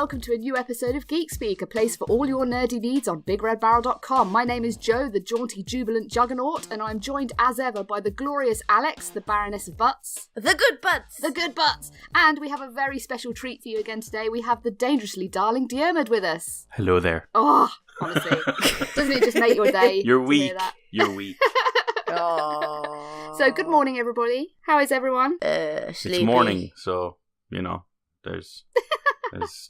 welcome to a new episode of Geek Speak, a place for all your nerdy needs on BigRedBarel.com. My name is Jo, the jaunty, jubilant juggernaut, and I'm joined as ever by the glorious Alex, the Baroness of Butts. The good butts! The good butts! And we have a very special treat for you again today. We have the dangerously darling Diarmuid with us. Hello there. Oh, honestly. Doesn't it just make your day? You're weak. Hear that? You're weak. Oh. So, good morning, everybody. How is everyone? Sleepy. It's morning, so, there's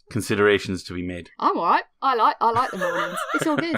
considerations to be made. I'm alright. I like the mornings. It's all good.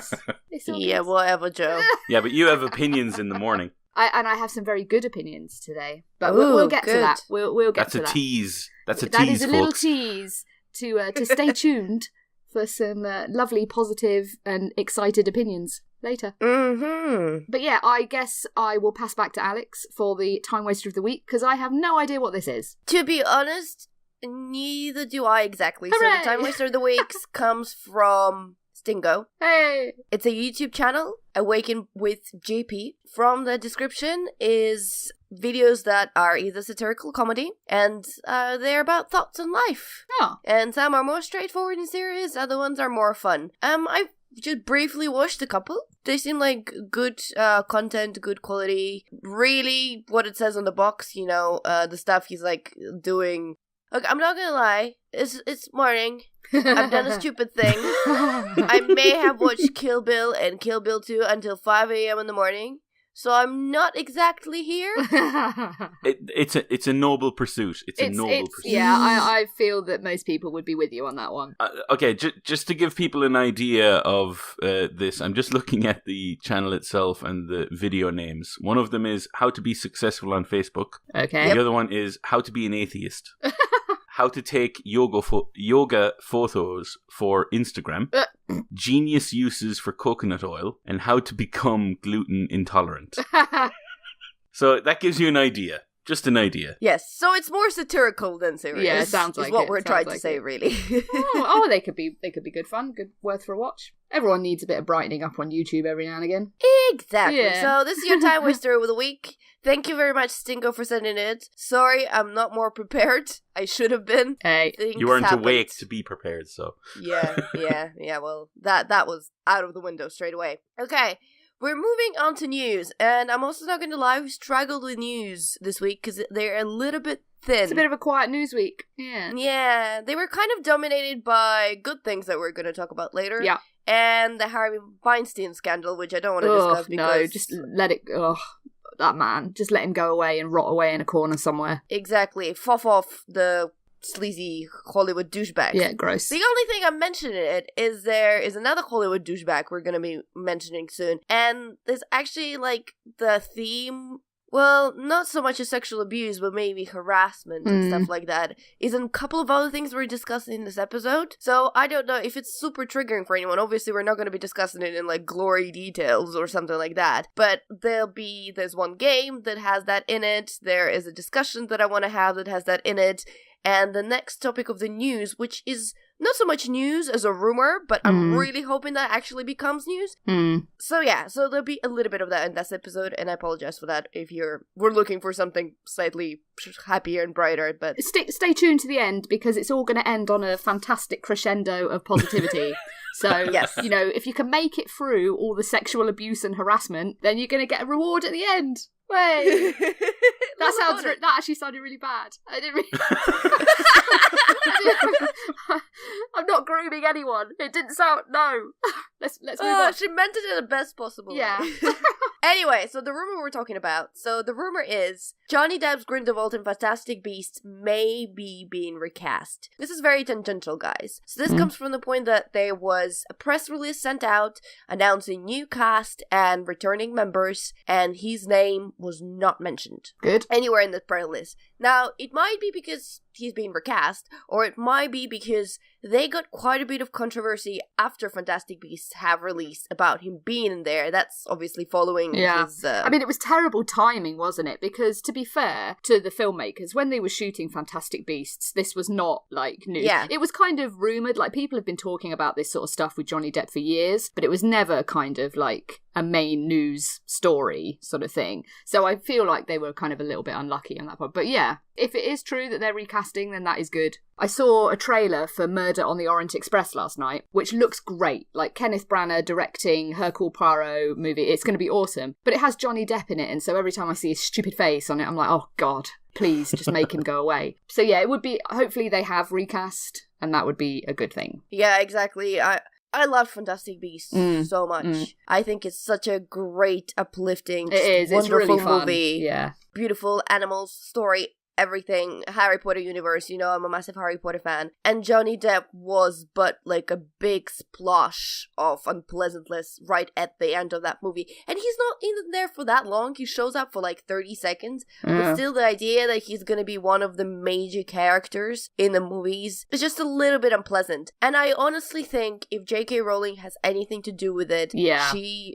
It's all Yeah, good. whatever, Joe. Yeah, but you have opinions in the morning. I have some very good opinions today, but Ooh, we'll get to good. that. We'll get That's to a that. tease. That's a That tease, is a little folks. tease to stay tuned for some lovely, positive, and excited opinions later. Mm-hmm. But yeah, I guess I will pass back to Alex for the time waster of the week because I have no idea what this is. To be honest, neither do I exactly. Hooray! So the time waster of the week comes from Stingo. Hey, It's a YouTube channel, Awaken with JP. From the description is videos that are either satirical comedy and they're about thoughts on life. oh, And some are more straightforward and serious, other ones are more fun. I just briefly watched a couple. They seem like good content, good quality. Really, what it says on the box, the stuff he's like doing. Look, I'm not gonna lie, it's morning. I've done a stupid thing. I may have watched Kill Bill and Kill Bill 2 until 5 a.m. in the morning. So I'm not exactly here. It's a noble pursuit. It's a noble pursuit. Yeah, I feel that most people would be with you on that one. Okay, just to give people an idea of this, I'm just looking at the channel itself and the video names. One of them is How to Be Successful on Facebook. Okay. The other one is How to Be an Atheist. How to Take yoga photos for Instagram. Genius uses for coconut oil. And How to Become Gluten Intolerant. So that gives you an idea. Just an idea. Yes, so it's more satirical than serious. Yeah, it sounds like is what it. we're Sounds trying like to say, it. really. oh, they could be good fun, good worth for a watch. Everyone needs a bit of brightening up on YouTube every now and again. Exactly. Yeah. So this is your time waster of the week. Thank you very much, Stingo, for sending it. Sorry, I'm not more prepared. I should have been. Hey, Things You weren't happened. awake to be prepared, so. Yeah. Well, that was out of the window straight away. Okay. We're moving on to news, and I'm also not going to lie, we struggled with news this week because they're a little bit thin. it's a bit of a quiet news week. Yeah. Yeah, they were kind of dominated by good things that we're going to talk about later. Yeah. And the Harvey Weinstein scandal, which I don't want to discuss because... No, just let it... Ugh, that man. Just let him go away and rot away in a corner somewhere. Exactly. Fuff off the sleazy Hollywood douchebag. Yeah, gross. The only thing I'm mentioning it is there is another Hollywood douchebag we're going to be mentioning soon. And there's actually, the theme... Well, not so much as sexual abuse, but maybe harassment and stuff like that. Is in a couple of other things we're discussing in this episode. So I don't know if it's super triggering for anyone. Obviously, we're not going to be discussing it in glory details or something like that. But there's one game that has that in it. There is a discussion that I want to have that has that in it. And the next topic of the news, which is not so much news as a rumor, but I'm really hoping that actually becomes news. So there'll be a little bit of that in this episode, and I apologize for that if we're looking for something slightly happier and brighter, but... Stay tuned to the end, because it's all going to end on a fantastic crescendo of positivity. So, Yes. if you can make it through all the sexual abuse and harassment, then you're going to get a reward at the end. Way! That actually sounded really bad. I didn't really... I'm not grooming anyone. It didn't sound... No. Let's move on. She meant it in the best possible Yeah. way. Anyway, so the rumor we're talking about. So the rumor is Johnny Depp's Grindewald in Fantastic Beasts may be being recast. This is very tangential, guys. So this comes from the point that there was a press release sent out announcing new cast and returning members, and his name was not mentioned Good. anywhere in the press release. Now, it might be because he's being recast, or it might be because they got quite a bit of controversy after Fantastic Beasts have released about him being in there. That's obviously following his... I mean, it was terrible timing, wasn't it? Because, to be fair to the filmmakers, when they were shooting Fantastic Beasts, this was not, new. Yeah. It was kind of rumoured, people have been talking about this sort of stuff with Johnny Depp for years, but it was never kind of, a main news story sort of thing. So I feel like they were kind of a little bit unlucky on that point. But yeah, if it is true that they're recasting, then that is good. I saw a trailer for Murder on the Orient Express last night, which looks great. Like Kenneth Branagh directing Hercule Poirot movie. It's going to be awesome. But it has Johnny Depp in it, and so every time I see his stupid face on it, I'm like, oh God, please just make him go away. So yeah, it would be, hopefully they have recast, and that would be a good thing. Yeah, exactly. I love Fantastic Beasts so much. I think it's such a great, uplifting, wonderful it's really fun. movie. Yeah. Beautiful animals, story, everything. Harry Potter universe, I'm a massive Harry Potter fan. And Johnny Depp was but like a big splosh of unpleasantness right at the end of that movie. And he's not even there for that long. He shows up for like 30 seconds. But still, the idea that he's gonna be one of the major characters in the movies is just a little bit unpleasant. And I honestly think if J.K. Rowling has anything to do with it,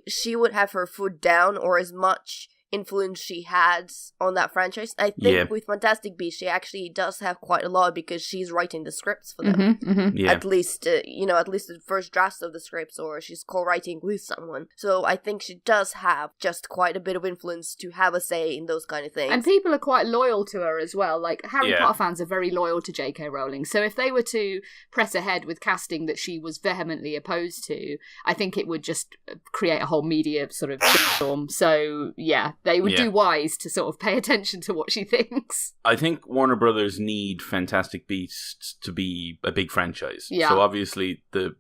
she would have her foot down, or as much influence she had on that franchise. I think with Fantastic Beasts, she actually does have quite a lot because she's writing the scripts for them. At least, at least the first drafts of the scripts, or she's co-writing with someone. So I think she does have just quite a bit of influence to have a say in those kind of things. And people are quite loyal to her as well. Like, Harry Potter fans are very loyal to J.K. Rowling. So if they were to press ahead with casting that she was vehemently opposed to, I think it would just create a whole media sort of storm. So yeah, they would do wise to sort of pay attention to what she thinks. I think Warner Brothers need Fantastic Beasts to be a big franchise. Yeah. So obviously the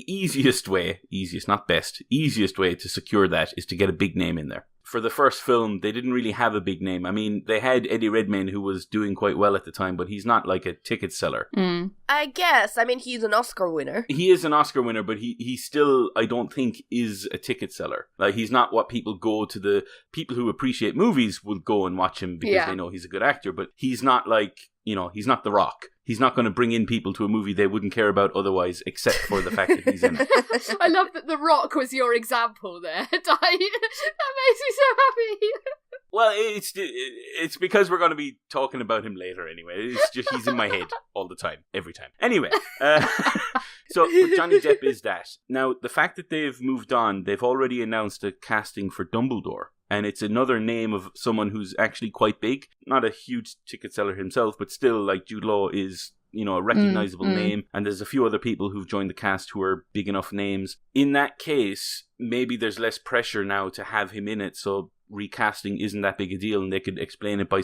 easiest way to secure that is to get a big name in there. For the first film, they didn't really have a big name. I mean, they had Eddie Redmayne, who was doing quite well at the time, but he's not like a ticket seller. I guess. I mean, he's an Oscar winner. He is an Oscar winner, but he still, I don't think, is a ticket seller. Like, he's not what people go to. The people who appreciate movies will go and watch him because they know he's a good actor, but he's not like, he's not The Rock. He's not going to bring in people to a movie they wouldn't care about otherwise, except for the fact that he's in it. I love that The Rock was your example there. That makes me so happy. Well, it's because we're going to be talking about him later anyway. It's just he's in my head all the time, every time. Anyway, so Johnny Depp is that. Now, the fact that they've moved on, they've already announced a casting for Dumbledore. And it's another name of someone who's actually quite big. Not a huge ticket seller himself, but still, like, Jude Law is, a recognizable name. And there's a few other people who've joined the cast who are big enough names. In that case, maybe there's less pressure now to have him in it, so recasting isn't that big a deal, and they could explain it by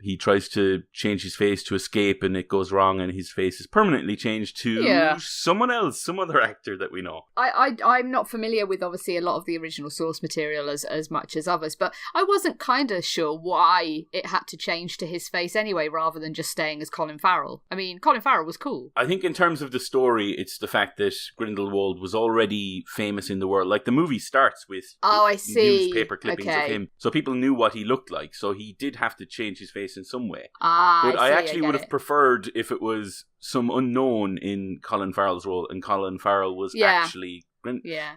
he tries to change his face to escape and it goes wrong and his face is permanently changed to someone else, some other actor that we know. I'm not familiar with obviously a lot of the original source material as much as others, but I wasn't kind of sure why it had to change to his face anyway rather than just staying as Colin Farrell. I mean, Colin Farrell was cool. I think in terms of the story, it's the fact that Grindelwald was already famous in the world. Like, the movie starts with newspaper clippings of him. So people knew what he looked like. So he did have to change his face in some way. But I actually would have preferred if it was some unknown in Colin Farrell's role, and Colin Farrell was actually...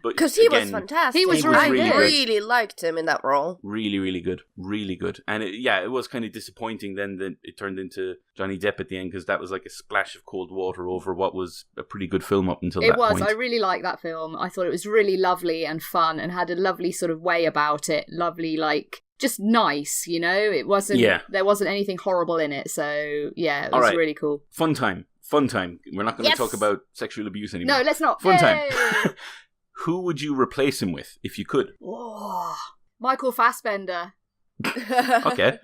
because he was fantastic. He was really good. I really liked him in that role. Really, really good. Really good. And it was kind of disappointing then that it turned into Johnny Depp at the end, because that was like a splash of cold water over what was a pretty good film up until that point. It was. I really liked that film. I thought it was really lovely and fun and had a lovely sort of way about it. Lovely, like... just nice, it wasn't, there wasn't anything horrible in it, so yeah, it was really cool. Fun time. We're not going to talk about sexual abuse anymore. No, let's not. Fun time. Who would you replace him with if you could? Oh, Michael Fassbender. Okay.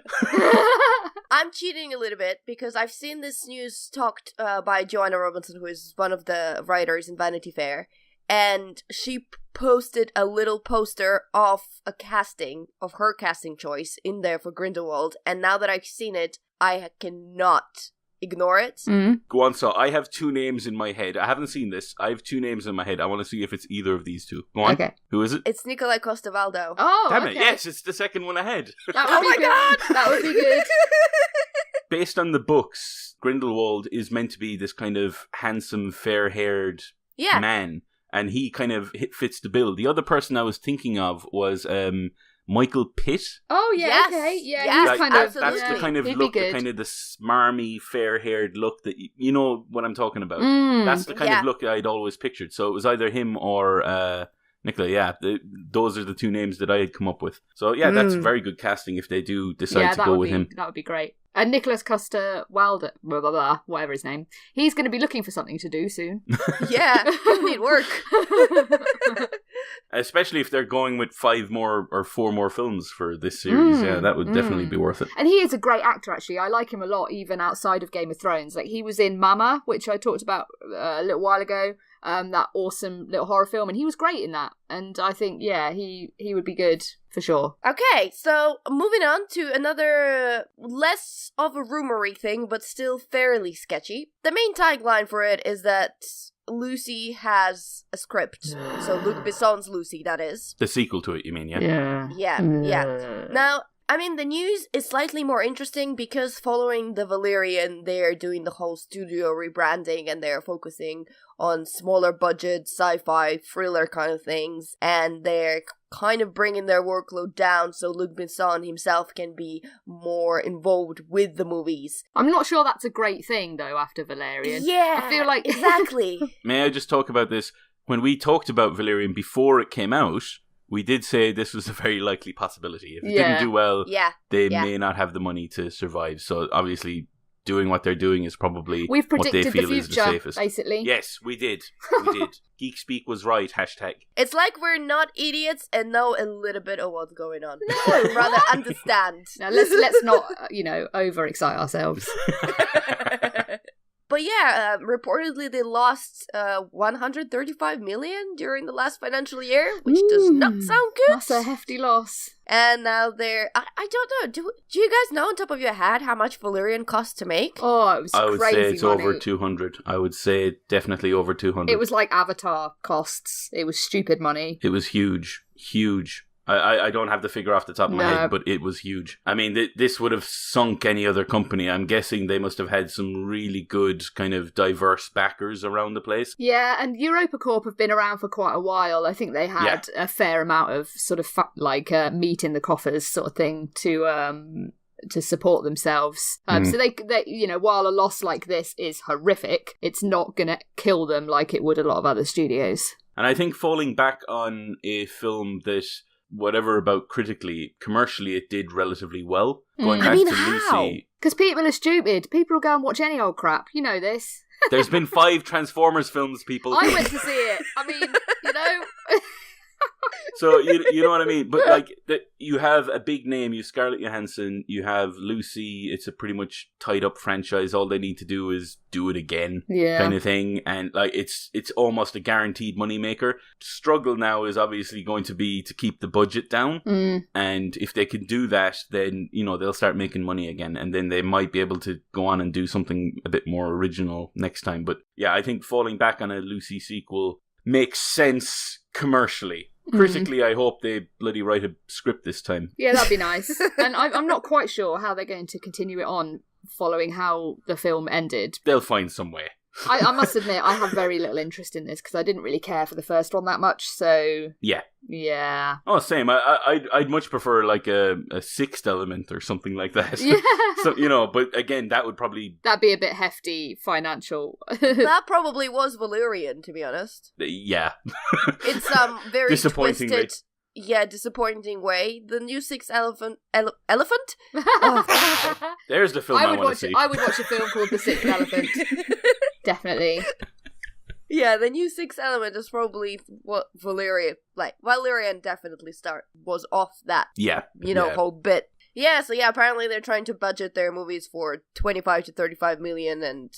I'm cheating a little bit because I've seen this news talked by Joanna Robinson, who is one of the writers in Vanity Fair, and she posted a little poster of her casting choice in there for Grindewald, and now that I've seen it, I cannot ignore it. Go on, so I have two names in my head. I haven't seen this. I have two names in my head. I want to see if it's either of these two. Go on. Okay. Who is it? It's Nikolai Coster-Waldau. Oh, damn it. Yes, it's the second one ahead. That would be good. God! That would be good. Based on the books, Grindelwald is meant to be this kind of handsome, fair-haired man, and he kind of fits the bill. The other person I was thinking of was Michael Pitt. Oh yeah, yes. Okay, yeah, yes, he's kind that's of the kind of look, the kind of the smarmy, fair-haired look that you know what I'm talking about. That's the kind of look I'd always pictured. So it was either him or Nicola, yeah. Those are the two names that I had come up with. So, yeah, that's very good casting if they do decide to go with him. That would be great. And Nicholas Custer-Wilder, blah, blah, blah, whatever his name, he's going to be looking for something to do soon. Yeah, he'll need work. Especially if they're going with 4 more films for this series. Yeah, that would definitely be worth it. And he is a great actor, actually. I like him a lot, even outside of Game of Thrones. Like, he was in Mama, which I talked about a little while ago. That awesome little horror film, and he was great in that. And I think, yeah, he would be good for sure. Okay, so moving on to another less of a rumory thing, but still fairly sketchy. The main tagline for it is that Lucy has a script. So Luc Besson's Lucy, that is. The sequel to it, you mean, yeah? Yeah. Now, I mean, the news is slightly more interesting because following the Valerian, they're doing the whole studio rebranding and they're focusing on smaller budget, sci-fi, thriller kind of things. And they're kind of bringing their workload down so Luc Besson himself can be more involved with the movies. I'm not sure that's a great thing, though, after Valerian. Yeah, I feel like... exactly. May I just talk about this? When we talked about Valerian before it came out, we did say this was a very likely possibility. If it didn't do well, they may not have the money to survive. So obviously, doing what they're doing is probably We've predicted what they feel the is the future, safest. basically. Yes, we did. We did. Geek Speak was right. #. It's like we're not idiots and know a little bit of what's going on. No, rather understand. Now let's not overexcite ourselves. But yeah, reportedly they lost 135 million during the last financial year, which does not sound good. That's a hefty loss. And now they're... I don't know. Do you guys know on top of your head how much Valerian cost to make? Oh, it was crazy I would say it's money. over 200. I would say definitely over 200. It was like Avatar costs. It was stupid money. It was huge. Huge. I don't have the figure off the top of my head, but it was huge. I mean, this would have sunk any other company. I'm guessing they must have had some really good kind of diverse backers around the place. Yeah, and EuropaCorp have been around for quite a while. I think they had a fair amount of sort of meat in the coffers sort of thing to support themselves. So they, while a loss like this is horrific, it's not going to kill them like it would a lot of other studios. And I think falling back on a film that... whatever about critically, commercially it did relatively well. Going back to Lucy... Because people are stupid. People will go and watch any old crap. You know this. There's been 5 Transformers films, people. I went to see it. I mean, So, you know what I mean? But, like, you have a big name. You have Scarlett Johansson. You have Lucy. It's a pretty much tied-up franchise. All they need to do is do it again, kind of thing. And, like, it's almost a guaranteed moneymaker. Struggle now is obviously going to be to keep the budget down. And if they can do that, then, they'll start making money again. And then they might be able to go on and do something a bit more original next time. But, yeah, I think falling back on a Lucy sequel makes sense commercially. Critically, I hope they bloody write a script this time. Yeah, that'd be nice. And I'm not quite sure how they're going to continue it on following how the film ended. They'll find some way. I must admit, I have very little interest in this because I didn't really care for the first one that much, so... Yeah. Oh, same. I'd much prefer like a sixth element or something like that. Yeah. So, but again, that would probably... That'd be a bit hefty financial. That probably was Valerian, to be honest. Yeah. It's very disappointing twisted... disappointing way. The new sixth elephant? Oh. There's the film I want to see. I would watch a film called The Sixth Elephant. Definitely. Yeah, the new Sixth Element is probably what Valerian definitely was off that, whole bit. Yeah, so apparently they're trying to budget their movies for 25 to 35 million, and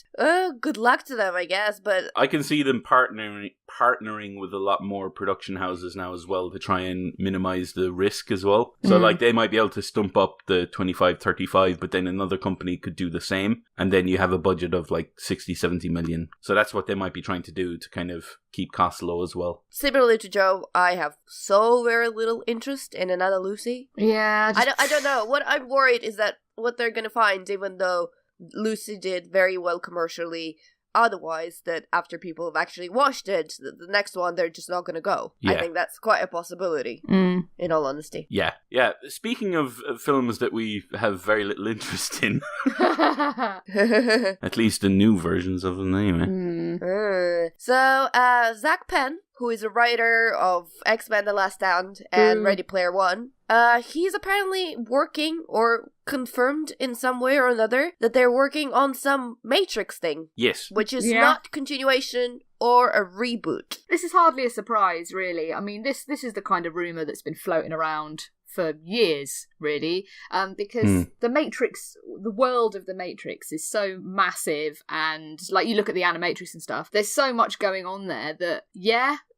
good luck to them, I guess, but... I can see them partnering with a lot more production houses now as well to try and minimize the risk as well. So, they might be able to stump up the 25, 35, but then another company could do the same, and then you have a budget of, 60, 70 million. So that's what they might be trying to do to kind of keep costs low as well. Similarly to Joe, I have so very little interest in another Lucy. Yeah. I don't know. What I'm worried is that what they're gonna find, even though Lucy did very well commercially, otherwise, that after people have actually watched it, the next one, they're just not gonna go. Yeah. I think that's quite a possibility, in all honesty. Yeah. Speaking of films that we have very little interest in, at least the new versions of them anyway. So, Zak Penn, who is a writer of X-Men The Last Stand and Ready Player One, he's apparently working, or confirmed in some way or another, that they're working on some Matrix thing. Yes. Which is not continuation or a reboot. This is hardly a surprise, really. I mean, this is the kind of rumour that's been floating around for years, really, because the Matrix, the world of the Matrix is so massive, and like you look at the Animatrix and stuff, there's so much going on there that,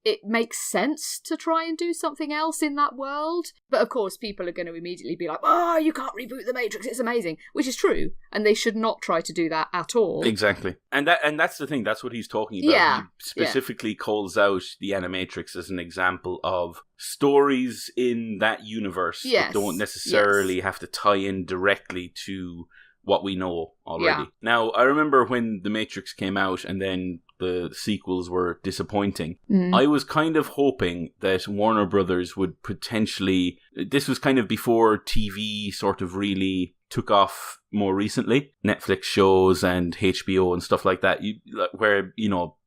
it makes sense to try and do something else in that world. But of course, people are going to immediately be like, oh, you can't reboot the Matrix, it's amazing, which is true, and they should not try to do that at all. Exactly. And that's the thing, that's what he's talking about. Yeah. He specifically calls out the Animatrix as an example of stories in that universe that don't necessarily have to tie in directly to what we know already. Yeah. Now, I remember when The Matrix came out and then the sequels were disappointing, I was kind of hoping that Warner Brothers would potentially... This was kind of before TV sort of really took off more recently. Netflix shows and HBO and stuff like that, where,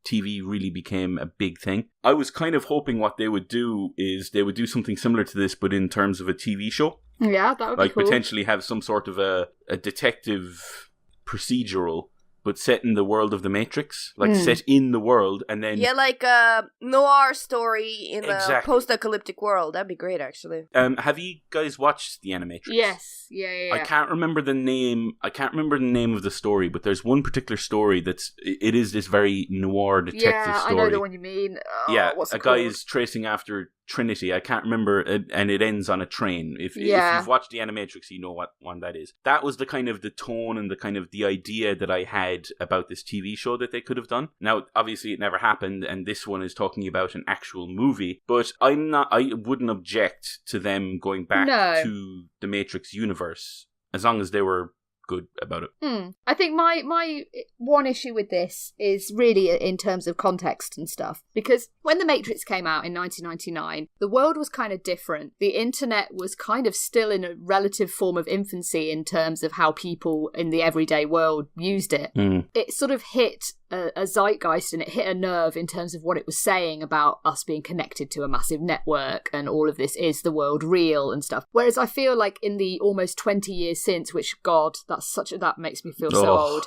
TV really became a big thing. I was kind of hoping what they would do is they would do something similar to this, but in terms of a TV show. Yeah, that would be cool. Potentially have some sort of a detective procedural, but set in the world of the Matrix. Set in the world, and then... Yeah, like a noir story in a post-apocalyptic world. That'd be great, actually. Have you guys watched The Animatrix? Yes. Yeah. I can't remember the name. I can't remember the name of the story, but there's one particular story it is this very noir detective story. I know the one you mean. What's it guy is tracing after Trinity. I can't remember, and it ends on a train. If you've watched The Animatrix, you know what one that is. That was the kind of the tone and the kind of the idea that I had about this TV show that they could have done. Now, obviously, it never happened, and this one is talking about an actual movie. But I wouldn't object to them going back to the Matrix universe, as long as they were good about it. I think my one issue with this is really in terms of context and stuff, because when The Matrix came out in 1999, the world was kind of different. The internet was kind of still in a relative form of infancy in terms of how people in the everyday world used it. It sort of hit a zeitgeist, and it hit a nerve in terms of what it was saying about us being connected to a massive network, and all of this is the world real and stuff. Whereas I feel like in the almost 20 years since, which God, that makes me feel so old.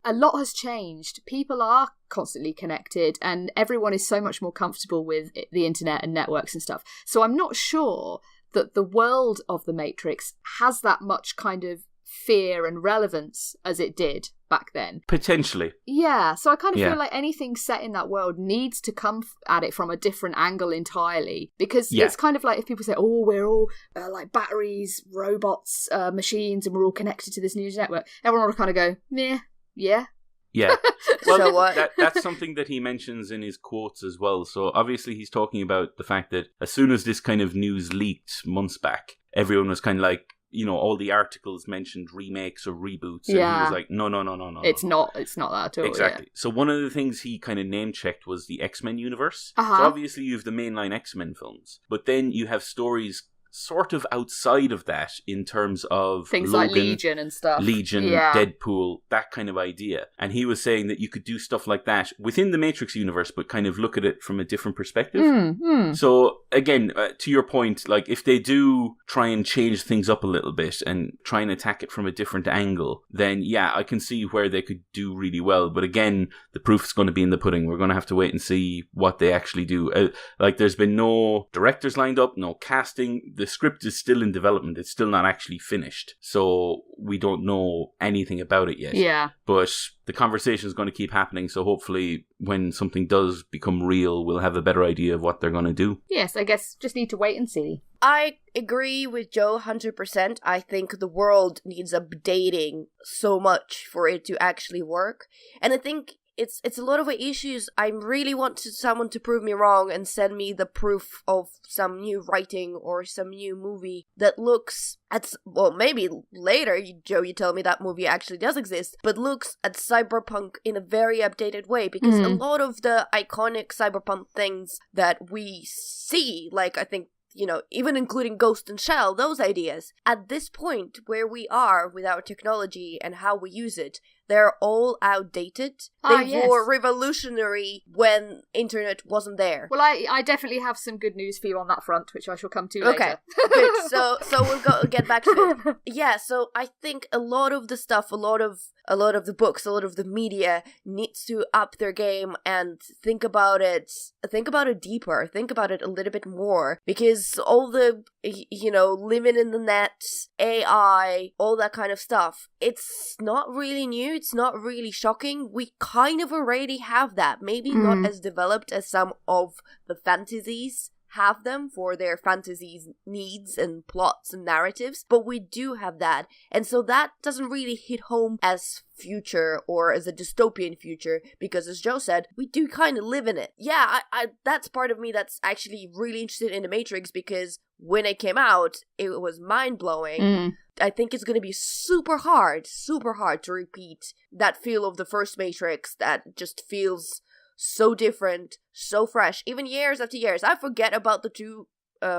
A lot has changed. People are constantly connected, and everyone is so much more comfortable with the internet and networks and stuff. So I'm not sure that the world of the Matrix has that much kind of fear and relevance as it did back then. Potentially. Yeah, so I kind of feel like anything set in that world needs to come at it from a different angle entirely, because it's kind of like if people say, oh, we're all like batteries, robots, machines, and we're all connected to this news network, everyone will kind of go, meh, yeah. Yeah. Well, so what? That's something that he mentions in his quotes as well. So obviously he's talking about the fact that as soon as this kind of news leaked months back, everyone was kind of like, all the articles mentioned remakes or reboots, and he was like, no. It's not that at all. Exactly. Yeah. So one of the things he kind of name-checked was the X-Men universe. So obviously you have the mainline X-Men films, but then you have stories sort of outside of that in terms of things Logan, like Legion and stuff. Legion, Deadpool, that kind of idea. And he was saying that you could do stuff like that within the Matrix universe, but kind of look at it from a different perspective. So again, to your point, like if they do try and change things up a little bit and try and attack it from a different angle, then I can see where they could do really well. But again, the proof's going to be in the pudding. We're going to have to wait and see what they actually do. Like there's been no directors lined up, no casting. The script is still in development. It's still not actually finished. So we don't know anything about it yet. Yeah. But the conversation is going to keep happening. So hopefully when something does become real, we'll have a better idea of what they're going to do. Yes, I guess just need to wait and see. I agree with Joe 100%. I think the world needs updating so much for it to actually work. And I think it's a lot of issues. I really want someone to prove me wrong and send me the proof of some new writing or some new movie that looks at, well, maybe later, Joe, you tell me that movie actually does exist, but looks at cyberpunk in a very updated way, because a lot of the iconic cyberpunk things that we see, like I think, even including Ghost and Shell, those ideas, at this point where we are with our technology and how we use it, they're all outdated. They were revolutionary when internet wasn't there. Well, I definitely have some good news for you on that front, which I shall come to later. Okay, good. So we'll get back to it. Yeah, so I think a lot of the stuff, a lot of the books, a lot of the media needs to up their game and think about it deeper, think about it a little bit more, because all the, living in the net, AI, all that kind of stuff, it's not really new, it's not really shocking. We kind of already have that, maybe not as developed as some of the fantasies have them for their fantasies needs and plots and narratives, but we do have that, and so that doesn't really hit home as future or as a dystopian future, because as Joe said, we do kind of live in it. Yeah, I that's part of me that's actually really interested in The Matrix, because when it came out, it was mind-blowing. I think it's going to be super hard to repeat that feel of the first Matrix that just feels so different, so fresh, even years after years. I forget about the two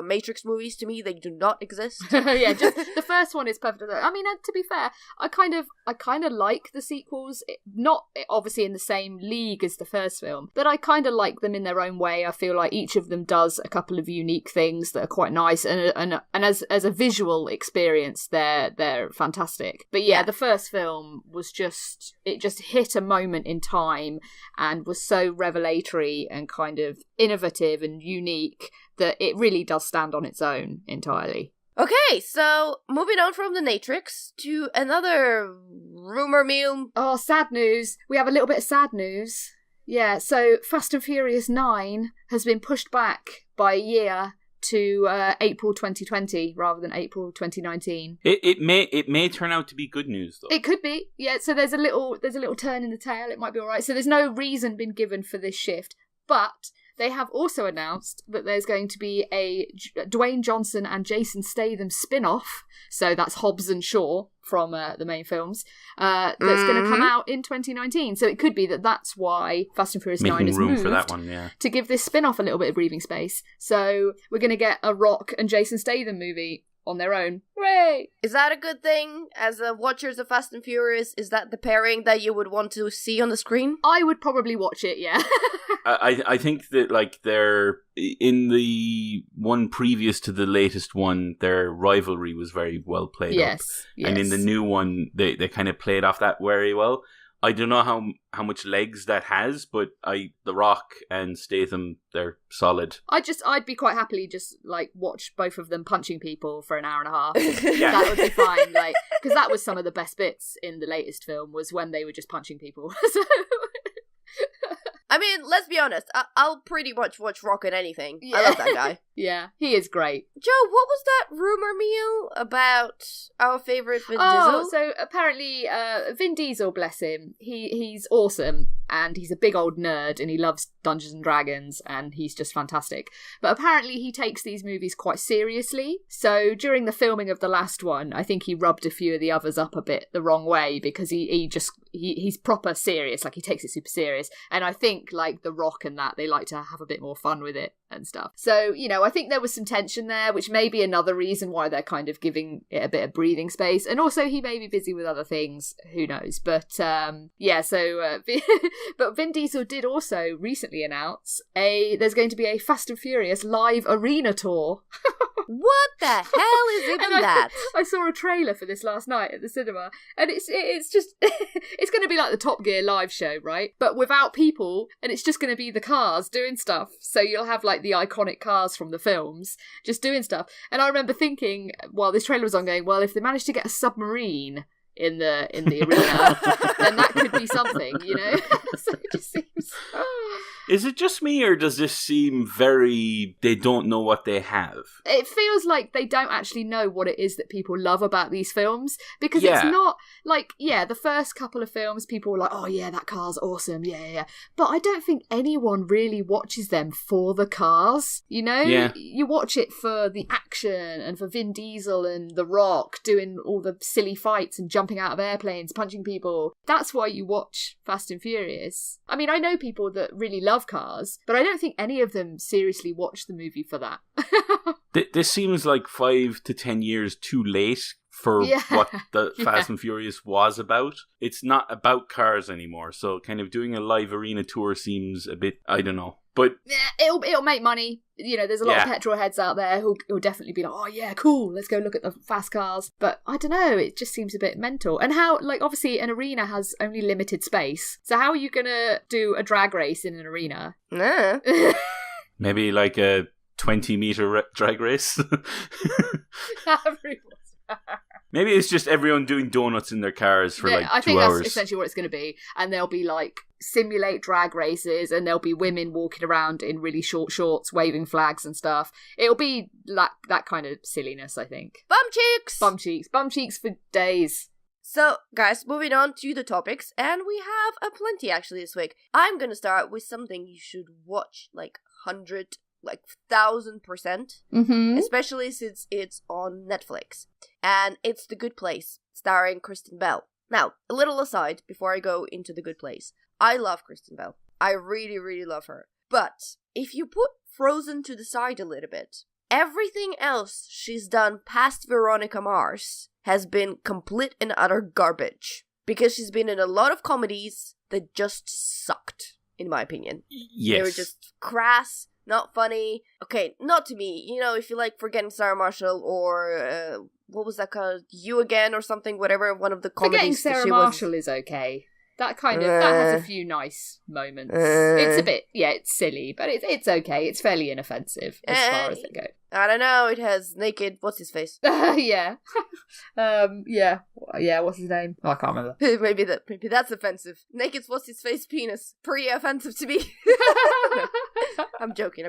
Matrix movies. To me, they do not exist. Yeah, just the first one is perfect. I mean, to be fair, I kind of like the sequels, not obviously in the same league as the first film, but I kind of like them in their own way. I feel like each of them does a couple of unique things that are quite nice, and as a visual experience, they're fantastic. But yeah, the first film was just hit a moment in time and was so revelatory and kind of innovative and unique that it really does stand on its own entirely. Okay, so moving on from The Matrix to another rumor mill. Oh, sad news. We have a little bit of sad news. Yeah, so Fast and Furious 9 has been pushed back by a year to April 2020 rather than April 2019. It may turn out to be good news though. It could be, yeah. So there's a little turn in the tail. It might be all right. So there's no reason been given for this shift, but they have also announced that there's going to be a Dwayne Johnson and Jason Statham spin-off. So that's Hobbs and Shaw from the main films. That's going to come out in 2019. So it could be that that's why Fast and Furious 9 is moved for that one, yeah, to give this spin-off a little bit of breathing space. So we're going to get a Rock and Jason Statham movie on their own. Hooray! Is that a good thing? As a watchers of Fast and Furious, is that the pairing that you would want to see on the screen? I would probably watch it, yeah. I think that, like, they're in the one previous to the latest one, their rivalry was very well played up. Yes. And in the new one, they kind of played off that very well. I don't know how much legs that has, but The Rock and Statham, they're solid. I'd be quite happily just like watch both of them punching people for an hour and a half. Yeah. That would be fine, like, because that was some of the best bits in the latest film, was when they were just punching people. So I mean, let's be honest, I'll pretty much watch Rock in anything. Yeah. I love that guy. Yeah, he is great. Joe, what was that rumor meal about our favourite Vin Diesel? Oh, so apparently Vin Diesel, bless him, he's awesome, and he's a big old nerd, and he loves Dungeons and Dragons, and he's just fantastic. But apparently he takes these movies quite seriously. So during the filming of the last one, I think he rubbed a few of the others up a bit the wrong way, because he's proper serious, like he takes it super serious. And I think like The Rock and that, they like to have a bit more fun with it and stuff. So, I think there was some tension there, which may be another reason why they're kind of giving it a bit of breathing space. And also he may be busy with other things, who knows. But but Vin Diesel did also recently announce there's going to be a Fast and Furious live arena tour. What the hell is even that? I saw a trailer for this last night at the cinema, and it's just it's going to be like the Top Gear live show, right? But without people, and it's just going to be the cars doing stuff. So you'll have like the iconic cars from the films just doing stuff. And I remember thinking while this trailer was on, going, well, if they managed to get a submarine in the arena, then that could be something, So it just seems. Is it just me, or does this seem very, they don't know what they have? It feels like they don't actually know what it is that people love about these films, because it's not like, the first couple of films, people were like, oh yeah, that car's awesome, yeah. But I don't think anyone really watches them for the cars, Yeah. You watch it for the action and for Vin Diesel and The Rock doing all the silly fights and jumping out of airplanes, punching people. That's why you watch Fast and Furious. I mean, I know people that really love cars, but I don't think any of them seriously watch the movie for that. This seems like 5 to 10 years too late for Yeah. what the Yeah. Fast and Furious was about. It's not about cars anymore, so kind of doing a live arena tour seems a bit, I don't know. But Yeah, it'll make money. You know, there's a lot of petrol heads out there who'll definitely be like, oh yeah, cool, let's go look at the fast cars. But I don't know, it just seems a bit mental. And how, like, obviously an arena has only limited space. So how are you going to do a drag race in an arena? Nah. maybe like a 20-meter drag race. Maybe it's just everyone doing donuts in their cars for like 2 hours. I think that's essentially what it's going to be. And there'll be like simulate drag races, and there'll be women walking around in really short shorts, waving flags and stuff. It'll be like that kind of silliness, I think. Bum cheeks! Bum cheeks. Bum cheeks for days. So, guys, moving on to the topics, and we have a plenty actually this week. I'm gonna start with something you should watch, like 1,000%, Mm-hmm. especially since it's on Netflix. And it's The Good Place, starring Kristen Bell. Now, a little aside before I go into The Good Place. I love Kristen Bell. I really, really love her. But if you put Frozen to the side a little bit, everything else she's done past Veronica Mars has been complete and utter garbage. Because she's been in a lot of comedies that just sucked, in my opinion. Yes. They were just crass, not funny. Okay, not to me. You know, if you like Forgetting Sarah Marshall or what was that called? You Again or something, whatever, one of the comedies. Forgetting Sarah she Marshall is okay. That kind of, that has a few nice moments. It's a bit, it's silly, but it's okay. It's fairly inoffensive as far as it goes. I don't know, it has naked, what's his face? Yeah. Yeah, what's his name? Oh, I can't remember. maybe that's offensive. Naked, what's his face, penis. Pretty offensive to me. No, I'm joking.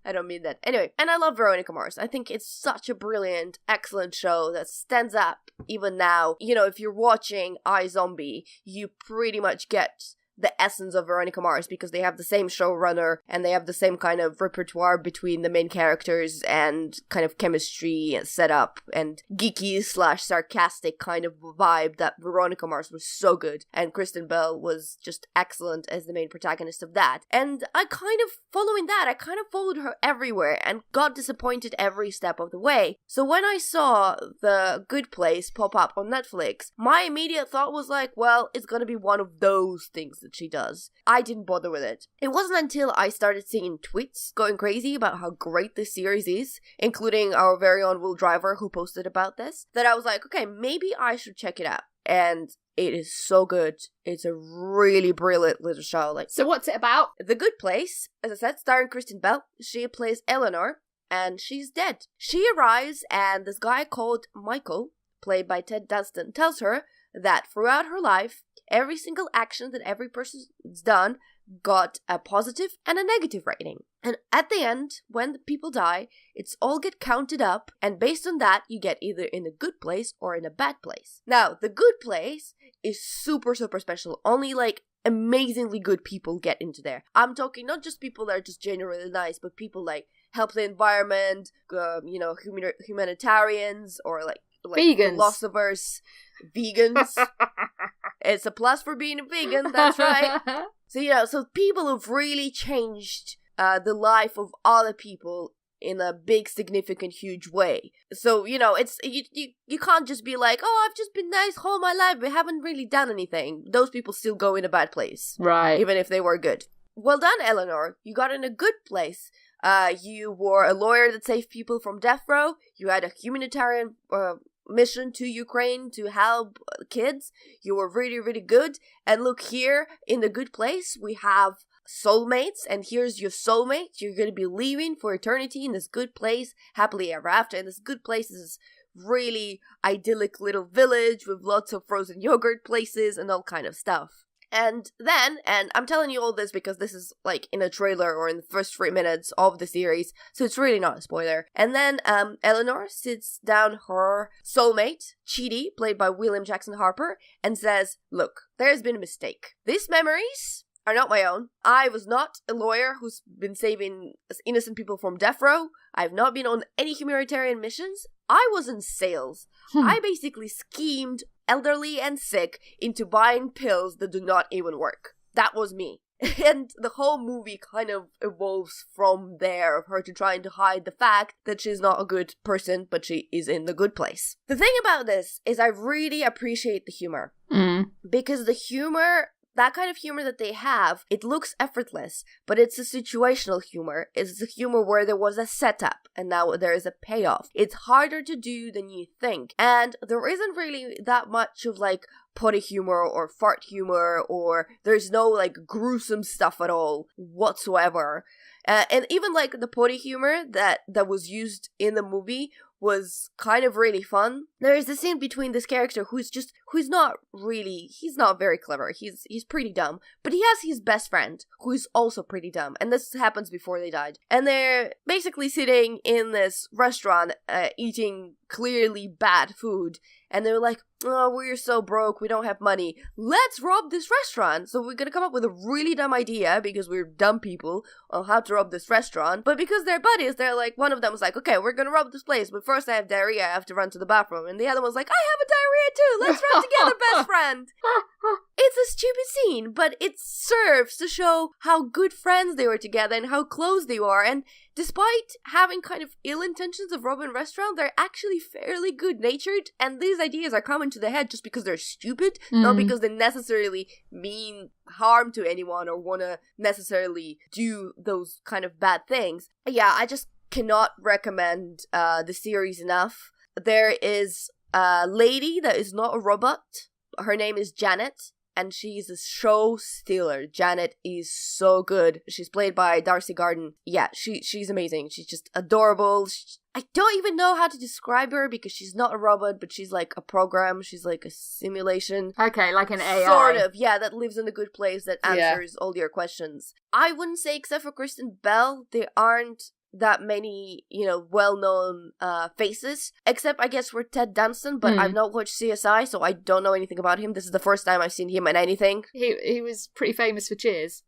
I don't mean that. Anyway, and I love Veronica Mars. I think it's such a brilliant, excellent show that stands up even now. You know, if you're watching iZombie, you pretty much get the essence of Veronica Mars because they have the same showrunner and they have the same kind of repertoire between the main characters and kind of chemistry and setup and geeky / sarcastic kind of vibe that Veronica Mars was so good, and Kristen Bell was just excellent as the main protagonist of that. And I kind of followed her everywhere and got disappointed every step of the way. So when I saw The Good Place pop up on Netflix, my immediate thought was like, well, it's gonna be one of those things that she does. I didn't bother with it. It wasn't until I started seeing tweets going crazy about how great this series is, including our very own Will Driver who posted about this, that I was like, okay, maybe I should check it out. And it is so good. It's a really brilliant little show. So what's it about? The Good Place, as I said, starring Kristen Bell. She plays Eleanor, and she's dead. She arrives, and this guy called Michael, played by Ted Dunstan, tells her that throughout her life, every single action that every person's done got a positive and a negative rating. And at the end, when the people die, it's all get counted up, and based on that, you get either in a good place or in a bad place. Now, the good place is super, super special. Only like amazingly good people get into there. I'm talking not just people that are just generally nice, but people like help the environment, humanitarians, or like vegans, philosophers, vegans. It's a plus for being a vegan, that's right. So, so people who've really changed the life of other people in a big, significant, huge way. So, it's you can't just be like, oh, I've just been nice all my life, but haven't really done anything. Those people still go in a bad place. Right. Even if they were good. Well done, Eleanor. You got in a good place. You were a lawyer that saved people from death row. You had a humanitarian mission to Ukraine to help kids. You were really, really good. And look here, in the good place, we have soulmates, and here's your soulmate. You're going to be leaving for eternity in this good place, happily ever after. And this good place is this really idyllic little village with lots of frozen yogurt places and all kind of stuff. And then, and I'm telling you all this because this is like in a trailer or in the first 3 minutes of the series, so it's really not a spoiler. And then Eleanor sits down her soulmate, Chidi, played by William Jackson Harper, and says, look, there's been a mistake. These memories are not my own. I was not a lawyer who's been saving innocent people from death row. I've not been on any humanitarian missions. I was in sales. I basically schemed elderly and sick into buying pills that do not even work. That was me. And the whole movie kind of evolves from there, of her trying to hide the fact that she's not a good person, but she is in the good place. The thing about this is I really appreciate the humor. Because the humor, that kind of humor that they have, it looks effortless, but it's a situational humor. It's a humor where there was a setup and now there is a payoff. It's harder to do than you think. And there isn't really that much of like potty humor or fart humor, or there's no like gruesome stuff at all whatsoever. And even like the potty humor that was used in the movie was kind of really fun. There is a scene between this character who's not very clever. He's pretty dumb, but he has his best friend who's also pretty dumb, and this happens before they died. And they're basically sitting in this restaurant eating clearly bad food, and they're like, oh, we're so broke, we don't have money, let's rob this restaurant. So we're gonna come up with a really dumb idea, because we're dumb people, on how to rob this restaurant. But because they're buddies, they're like, one of them was like, okay, we're gonna rob this place, but first I have diarrhea, I have to run to the bathroom. And the other one's like, I have a diarrhea too, let's run together, best friend. It's a stupid scene, but it serves to show how good friends they were together and how close they are. And despite having kind of ill intentions of robbing a restaurant, they're actually fairly good-natured, and these ideas are coming to their head just because they're stupid, not because they necessarily mean harm to anyone or want to necessarily do those kind of bad things. Yeah, I just cannot recommend the series enough. There is a lady that is not a robot. Her name is Janet, and she's a show stealer. Janet is so good. She's played by Darcy Garden. Yeah, she's amazing. She's just adorable. I don't even know how to describe her, because she's not a robot, but she's like a program. She's like a simulation. Okay, like an AI. Sort of, yeah, that lives in a good place, that answers all your questions. I wouldn't say, except for Kristen Bell, there aren't that many, well-known faces, except I guess for Ted Danson, but I've not watched CSI, so I don't know anything about him. This is the first time I've seen him in anything. He was pretty famous for Cheers.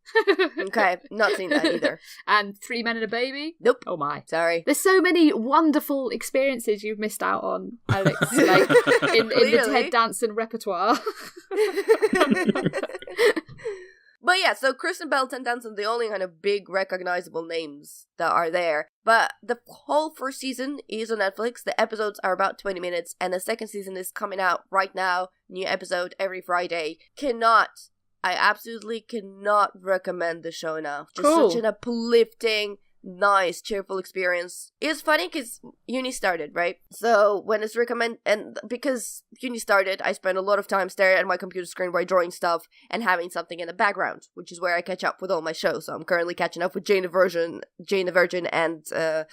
Okay, not seen that either. And 3 Men and a Baby? Nope. Oh my. Sorry. There's so many wonderful experiences you've missed out on, Alex, like in the Ted Danson repertoire. But yeah, so Kristen Bell, Ted Danson, the only kind of big recognizable names that are there. But the whole first season is on Netflix. The episodes are about 20 minutes, and the second season is coming out right now. New episode every Friday. I absolutely cannot recommend the show enough. Just such an uplifting, nice, cheerful experience. It's funny because uni started, right? So when it's and because uni started, I spent a lot of time staring at my computer screen while drawing stuff and having something in the background, which is where I catch up with all my shows. So I'm currently catching up with Jane the Virgin, and the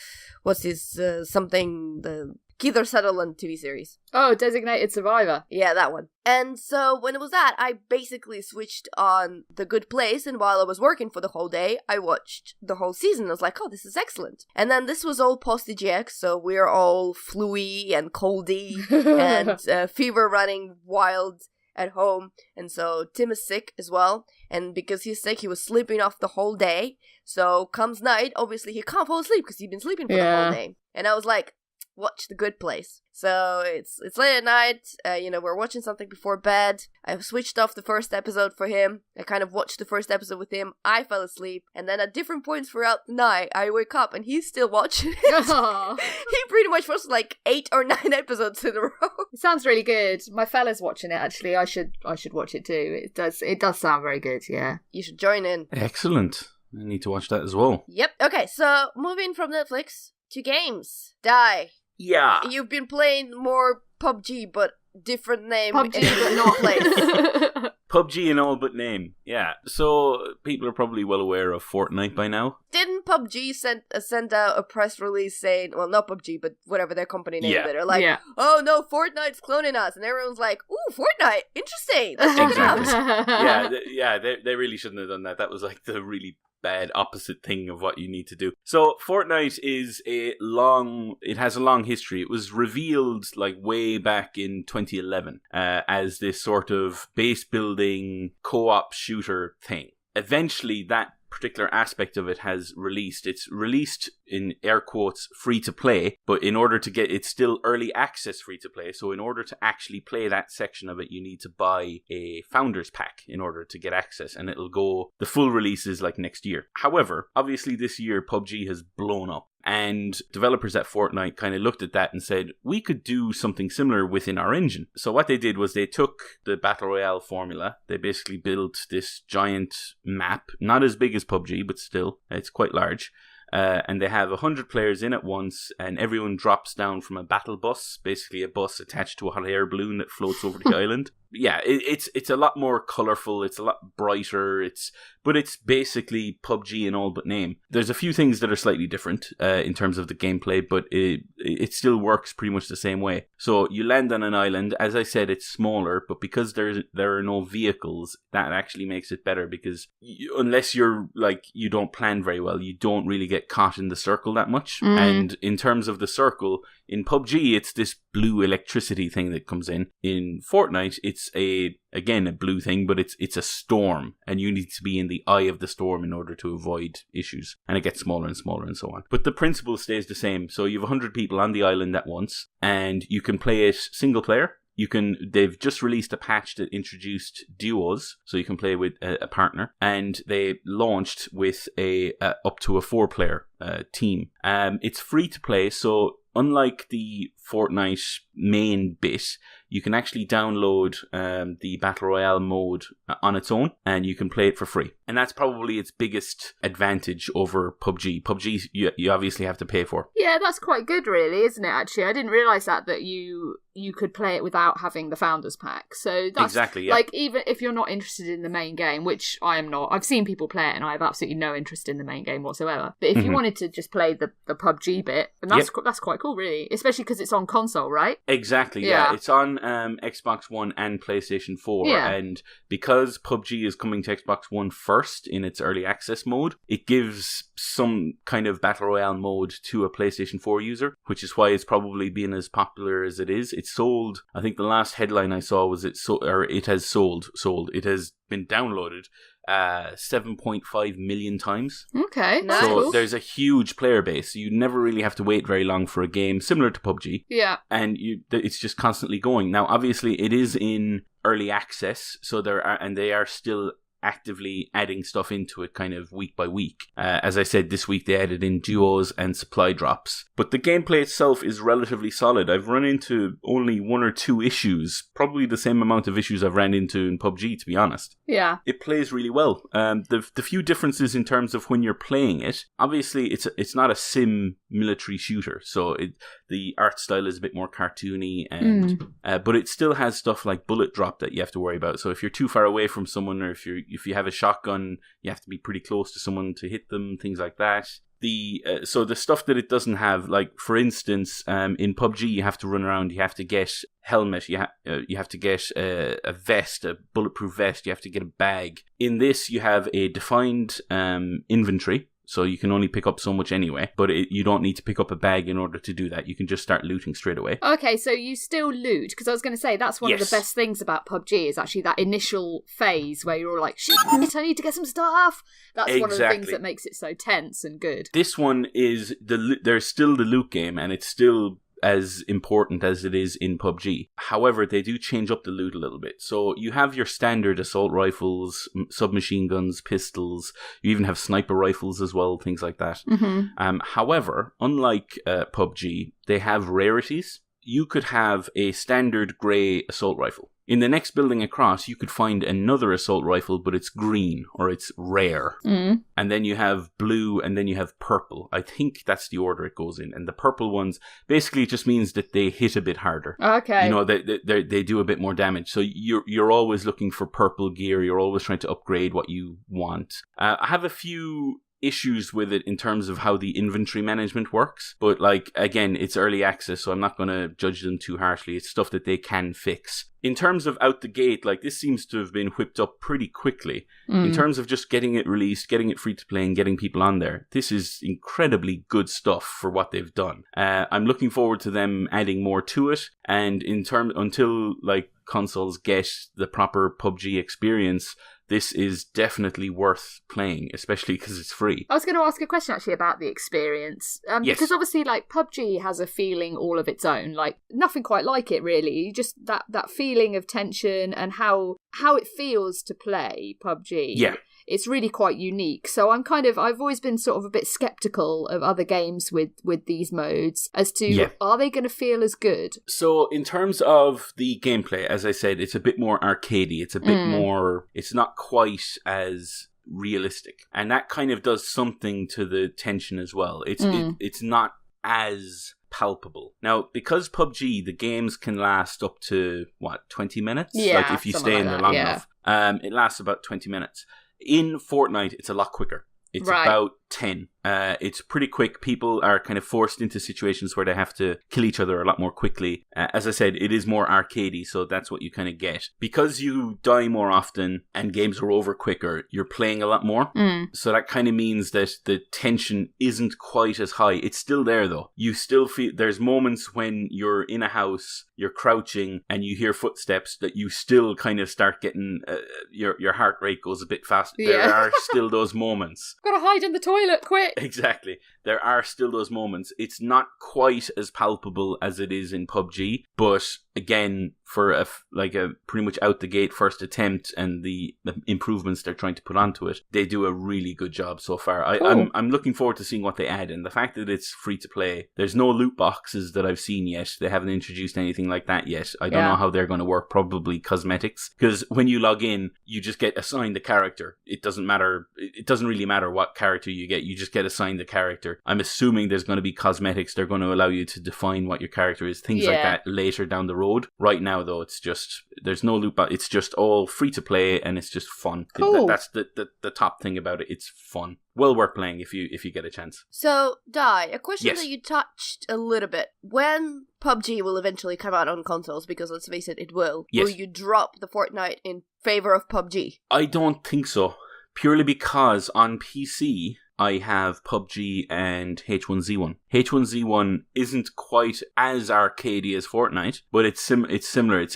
Keith Sutherland TV series. Oh, Designated Survivor. Yeah, that one. And so when it was that, I basically switched on The Good Place, and while I was working for the whole day, I watched the whole season. I was like, oh, this is excellent. And then this was all post-EGX, so we're all flu-y and coldy and fever running wild at home. And so Tim is sick as well, and because he's sick, he was sleeping off the whole day. So comes night, obviously he can't fall asleep because he's been sleeping for the whole day. And I was like, watch The Good Place. So it's late at night, we're watching something before bed. I've switched off the first episode for him. I kind of watched the first episode with him. I fell asleep, and then at different points throughout the night, I wake up and he's still watching it. He pretty much watched like 8 or 9 episodes in a row. It sounds really good. My fella's watching it, actually. I should watch it too. It does sound very good, yeah. You should join in. Excellent. I need to watch that as well. Yep. Okay, so moving from Netflix to games. Die. Yeah. You've been playing more PUBG, but different name. PUBG, but not place. PUBG in all but name. Yeah. So people are probably well aware of Fortnite by now. Didn't PUBG send out a press release saying, well, not PUBG, but whatever their company name is, they're like, oh no, Fortnite's cloning us, and everyone's like, ooh, Fortnite, interesting. Let's check it out. Yeah, they really shouldn't have done that. That was like the really bad opposite thing of what you need to do. So Fortnite it has a long history. It was revealed like way back in 2011 as this sort of base building co-op shooter thing. Eventually that particular aspect of it has released. It's released in air quotes, free to play, but in order to get, it's still early access free to play. So in order to actually play that section of it, you need to buy a Founders Pack in order to get access, and it'll go, the full release is like next year. However, obviously this year PUBG has blown up. And developers at Fortnite kind of looked at that and said, we could do something similar within our engine. So what they did was they took the Battle Royale formula. They basically built this giant map, not as big as PUBG, but still, it's quite large. And they have 100 players in at once, and everyone drops down from a battle bus, basically a bus attached to a hot air balloon that floats over the island. Yeah, it's a lot more colourful, it's a lot brighter, but it's basically PUBG in all but name. There's a few things that are slightly different in terms of the gameplay, but it still works pretty much the same way. So you land on an island, as I said, it's smaller, but because there are no vehicles, that actually makes it better, because unless you're like, you don't plan very well, you don't really get caught in the circle that much. And in terms of the circle, in PUBG, it's this blue electricity thing that comes in. In Fortnite, it's a blue thing, but it's a storm, and you need to be in the eye of the storm in order to avoid issues. And it gets smaller and smaller and so on. But the principle stays the same. So you have 100 people on the island at once, and you can play it single player. They've just released a patch that introduced duos, so you can play with a partner, and they launched with up to a 4-player team. It's free to play, so unlike the Fortnite main bit, you can actually download the Battle Royale mode on its own, and you can play it for free. And that's probably its biggest advantage over PUBG. PUBG, you obviously have to pay for. Yeah, that's quite good, really, isn't it, actually? I didn't realise that you could play it without having the Founders Pack. So that's, exactly, yeah. Like, even if you're not interested in the main game, which I am not, I've seen people play it, and I have absolutely no interest in the main game whatsoever. But if you wanted to just play the PUBG bit, and that's quite cool, really. Especially because it's on console, right? Exactly, yeah. It's on Xbox One and PlayStation 4. Yeah. And because PUBG is coming to Xbox One first in its early access mode, it gives some kind of Battle Royale mode to a PlayStation 4 user, which is why it's probably been as popular as it is. It's sold, I think the last headline I saw was it has sold. It has been downloaded 7.5 million times. Okay, nice. So cool. there's a huge player base. You never really have to wait very long for a game similar to PUBG. Yeah. And it's just constantly going. Now, obviously, it is in early access, so they are still actively adding stuff into it kind of week by week. As I said, this week they added in duos and supply drops. But the gameplay itself is relatively solid. I've run into only 1 or 2 issues, probably the same amount of issues I've ran into in PUBG, to be honest. Yeah. It plays really well. The few differences in terms of when you're playing it, obviously it's not a sim military shooter, so the art style is a bit more cartoony, and but it still has stuff like bullet drop that you have to worry about. So if you're too far away from someone, or if you have a shotgun, you have to be pretty close to someone to hit them, things like that. So the stuff that it doesn't have, like for instance, in PUBG you have to run around, you have to get helmet, you have to get a vest, a bulletproof vest, you have to get a bag. In this you have a defined inventory. So you can only pick up so much anyway, but you don't need to pick up a bag in order to do that. You can just start looting straight away. Okay, so you still loot, because I was going to say that's one of the best things about PUBG is actually that initial phase where you're all like, shit, I need to get some stuff. That's one of the things that makes it so tense and good. This one is, there's still the loot game, and it's still as important as it is in PUBG. However, they do change up the loot a little bit. So you have your standard assault rifles, submachine guns, pistols. You even have sniper rifles as well, things like that. However, unlike PUBG, they have rarities. You could have a standard grey assault rifle. In the next building across, you could find another assault rifle, but it's green, or it's rare. And then you have blue, and then you have purple. I think that's the order it goes in. And the purple ones, basically it just means that they hit a bit harder. Okay. You know, they do a bit more damage. So you're always looking for purple gear. You're always trying to upgrade what you want. I have a few issues with it in terms of how the inventory management works, but like, again, it's early access, so I'm not going to judge them too harshly. It's stuff that they can fix. In terms of out the gate, like, this seems to have been whipped up pretty quickly. In terms of just getting it released, getting it free to play, and getting people on there, this is incredibly good stuff for what they've done. I'm looking forward to them adding more to it, and until like consoles get the proper PUBG experience, this is definitely worth playing, especially because it's free. I was going to ask a question actually about the experience. Yes. Because obviously, like, PUBG has a feeling all of its own. Like, nothing quite like it, really. Just that feeling of tension and how it feels to play PUBG. Yeah. It's really quite unique. So I've always been sort of a bit skeptical of other games with these modes as to, are they going to feel as good? So in terms of the gameplay, as I said, it's a bit more arcadey. It's a bit more, it's not quite as realistic. And that kind of does something to the tension as well. It's not as palpable. Now, because PUBG, the games can last up to, 20 minutes? Yeah, like if you stay in there long enough. It lasts about 20 minutes. In Fortnite, it's a lot quicker. It's about 10. It's pretty quick. People are kind of forced into situations where they have to kill each other a lot more quickly. As I said, it is more arcadey, so that's what you kind of get. Because you die more often and games are over quicker, you're playing a lot more. So that kind of means that the tension isn't quite as high. It's still there, though. You still feel... There's moments when you're in a house, you're crouching, and you hear footsteps that you still kind of start getting... your heart rate goes a bit faster. Yeah. There are still those moments. Gotta hide in the toilet, quick! Exactly. There are still those moments. It's not quite as palpable as it is in PUBG, but again, for a pretty much out the gate first attempt and the improvements they're trying to put onto it, they do a really good job so far. I'm looking forward to seeing what they add, and the fact that it's free to play, there's no loot boxes that I've seen yet. They haven't introduced anything like that yet. I don't know how they're going to work. Probably cosmetics, because when you log in, you just get assigned a character. It doesn't matter. It doesn't really matter what character you get. You just get assigned a character. I'm assuming there's going to be cosmetics. They're going to allow you to define what your character is, things like that later down the road. Right now, though, it's just, there's no loot box. It's just all free to play, and it's just fun. Cool. That's the top thing about it. It's fun. Well worth playing if you get a chance. So, Di, a question that you touched a little bit. When PUBG will eventually come out on consoles, because let's face it will you drop the Fortnite in favor of PUBG? I don't think so. Purely because on PC, I have PUBG and H1Z1. H1Z1 isn't quite as arcadey as Fortnite, but it's similar. It's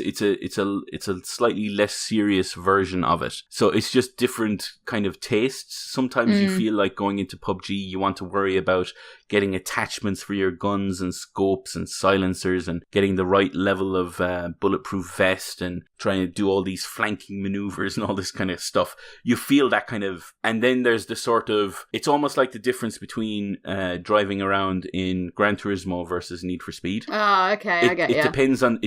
a slightly less serious version of it. So it's just different kind of tastes. Sometimes you feel like going into PUBG, you want to worry about getting attachments for your guns and scopes and silencers and getting the right level of bulletproof vest and trying to do all these flanking maneuvers and all this kind of stuff. You feel that kind of... And then there's the sort of... It's almost like the difference between driving around in Gran Turismo versus Need for Speed. Oh, okay, I get it. It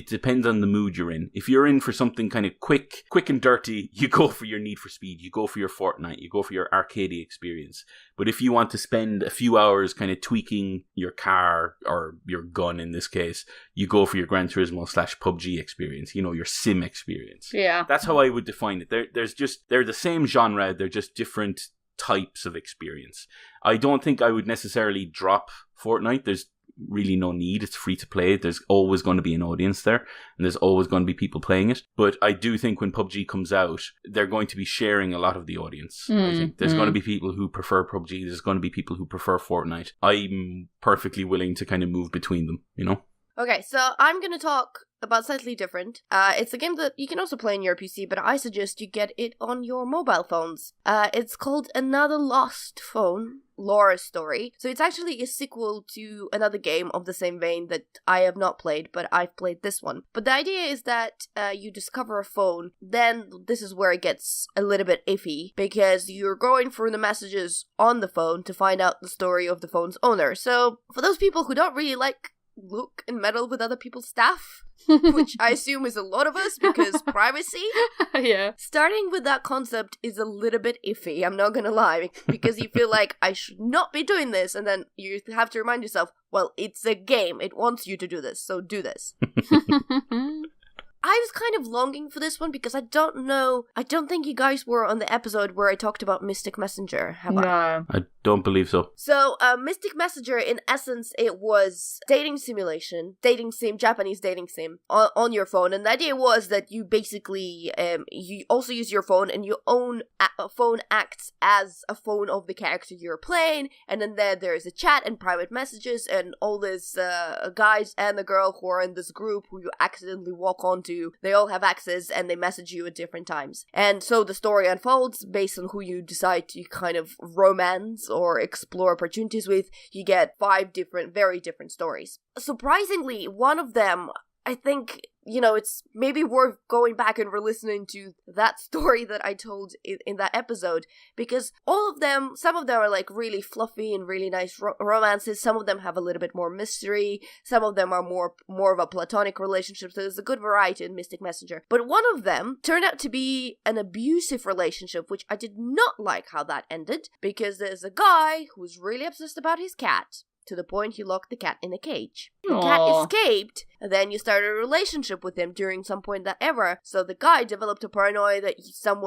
depends on the mood you're in. If you're in for something kind of quick and dirty, you go for your Need for Speed, you go for your Fortnite, you go for your arcadey experience. But if you want to spend a few hours kind of tweaking your car, or your gun in this case, you go for your Gran Turismo / PUBG experience, your sim experience. Yeah. That's how I would define it. They're the same genre, they're just different types of experience. I don't think I would necessarily drop Fortnite. There's really no need. It's free to play. There's always going to be an audience there, and there's always going to be people playing it. But I do think when PUBG comes out, they're going to be sharing a lot of the audience. I think there's going to be people who prefer PUBG. There's going to be people who prefer Fortnite. I'm perfectly willing to kind of move between them, Okay, so I'm going to talk about slightly different. It's a game that you can also play on your PC, but I suggest you get it on your mobile phones. It's called Another Lost Phone, Laura's Story. So it's actually a sequel to another game of the same vein that I have not played, but I've played this one. But the idea is that you discover a phone, then this is where it gets a little bit iffy, because you're going through the messages on the phone to find out the story of the phone's owner. So for those people who don't really like look and meddle with other people's stuff, which I assume is a lot of us because privacy. Yeah. Starting with that concept is a little bit iffy, I'm not gonna lie, because you feel like I should not be doing this, and then you have to remind yourself, well, it's a game, it wants you to do this, so do this. I was kind of longing for this one because I don't think you guys were on the episode where I talked about Mystic Messenger, have I? I don't believe so. So, Mystic Messenger, in essence, it was Japanese dating sim on your phone, and the idea was that you basically, you also use your phone, and your own phone acts as a phone of the character you're playing, and then there's a chat and private messages, and all these guys and the girl who are in this group who you accidentally walk onto to, they all have access and they message you at different times. And so the story unfolds based on who you decide to kind of romance or explore opportunities with. You get 5 different, very different stories. Surprisingly, one of them, I think, it's maybe worth going back and re-listening to that story that I told in that episode, because some of them are like really fluffy and really nice romances. Some of them have a little bit more mystery. Some of them are more of a platonic relationship. So there's a good variety in Mystic Messenger. But one of them turned out to be an abusive relationship, which I did not like how that ended, because there's a guy who's really obsessed about his cat, to the point he locked the cat in a cage. The cat escaped, and then you started a relationship with him during some point that ever. So the guy developed a paranoia that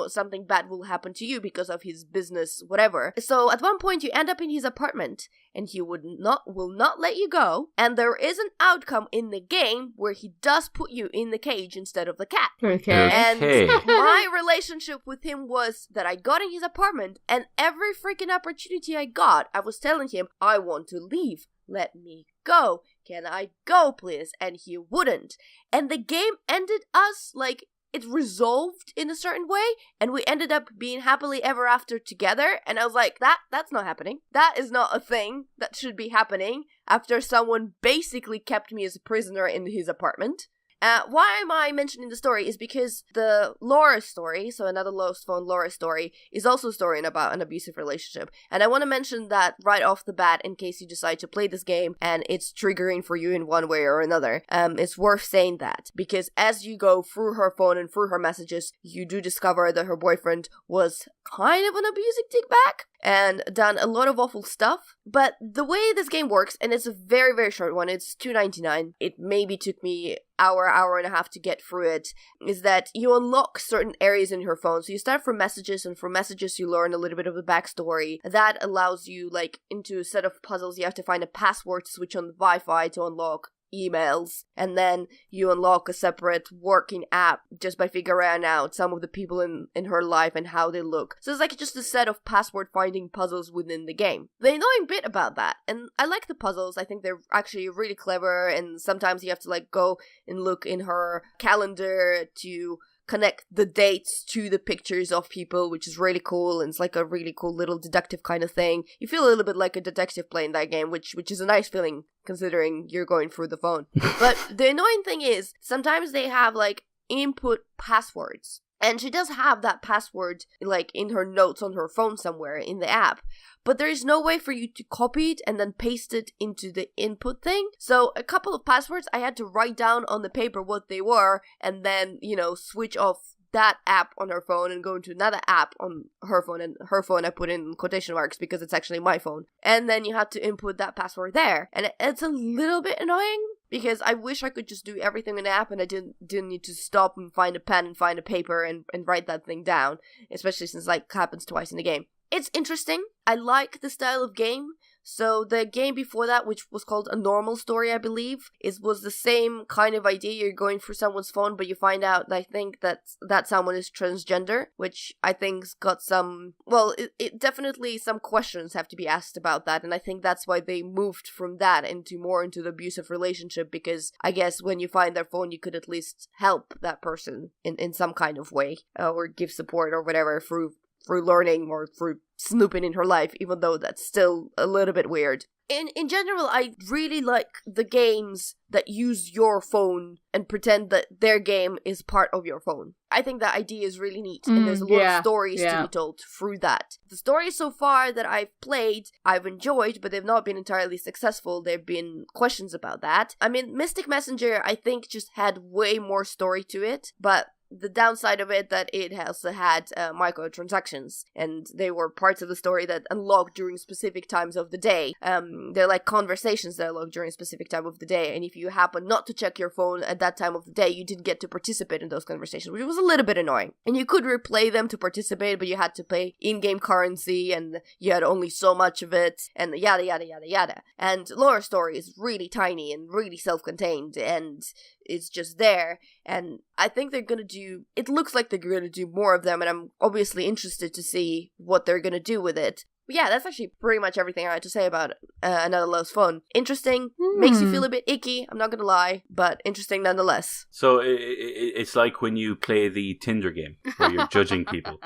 something bad will happen to you because of his business, whatever. So at one point you end up in his apartment, and he will not let you go. And there is an outcome in the game where he does put you in the cage instead of the cat. Okay. And my relationship with him was that I got in his apartment, and every freaking opportunity I got, I was telling him, I want to leave. Let me go. Can I go, please? And he wouldn't. And the game ended us, like, it resolved in a certain way, and we ended up being happily ever after together. And I was like, that's not happening. That is not a thing that should be happening after someone basically kept me as a prisoner in his apartment. Why am I mentioning the story is because the Laura story, so another Lost Phone Laura story, is also a story about an abusive relationship. And I want to mention that right off the bat in case you decide to play this game and it's triggering for you in one way or another. It's worth saying that, because as you go through her phone and through her messages, you do discover that her boyfriend was kind of an abusive dickbag and done a lot of awful stuff. But the way this game works, and it's a very, very short one, it's $2.99. It maybe took me hour and a half to get through it, is that you unlock certain areas in her phone. So you start from messages, and from messages you learn a little bit of the backstory. That allows you, like, into a set of puzzles. You have to find a password to switch on the Wi-Fi to unlock emails, and then you unlock a separate working app just by figuring out some of the people in her life and how they look. So it's like just a set of password finding puzzles within the game. The annoying bit about that, and I like the puzzles, I think they're actually really clever, and sometimes you have to like go and look in her calendar to connect the dates to the pictures of people, which is really cool, and it's like a really cool little deductive kind of thing. You feel a little bit like a detective playing that game, which is a nice feeling considering you're going through the phone. But the annoying thing is, sometimes they have like input passwords. And she does have that password, like, in her notes on her phone somewhere in the app. But there is no way for you to copy it and then paste it into the input thing. So a couple of passwords, I had to write down on the paper what they were and then, switch off that app on her phone and go into another app on her phone. And her phone I put in quotation marks because it's actually my phone. And then you have to input that password there. And it's a little bit annoying, because I wish I could just do everything in the app and I didn't need to stop and find a pen and find a paper and write that thing down, especially since like happens twice in the game. It's interesting. I like the style of game. So the game before that, which was called A Normal Story, I believe, was the same kind of idea. You're going through someone's phone, but you find out, I think, that someone is transgender, which I think's got some, well, it definitely some questions have to be asked about that, and I think that's why they moved from that into the abusive relationship, because I guess when you find their phone, you could at least help that person in some kind of way, or give support or whatever through learning or through snooping in her life, even though that's still a little bit weird. In general, I really like the games that use your phone and pretend that their game is part of your phone. I think that idea is really neat, and there's a lot of stories to be told through that. The stories so far that I've played, I've enjoyed, but they've not been entirely successful. There have been questions about that. I mean, Mystic Messenger, I think, just had way more story to it, but the downside of it that it also had microtransactions, and they were parts of the story that unlocked during specific times of the day. They're like conversations that unlocked during a specific time of the day, and if you happen not to check your phone at that time of the day, you didn't get to participate in those conversations, which was a little bit annoying. And you could replay them to participate, but you had to pay in-game currency, and you had only so much of it, and yada yada yada yada. And Laura's story is really tiny and really self-contained, and it's just there, and I think they're gonna do, it looks like they're gonna do more of them, and I'm obviously interested to see what they're gonna do with it. But yeah, that's actually pretty much everything I had to say about Another Love's Phone. Interesting, makes you feel a bit icky, I'm not gonna lie, but interesting nonetheless. So it's like when you play the Tinder game, where you're judging people.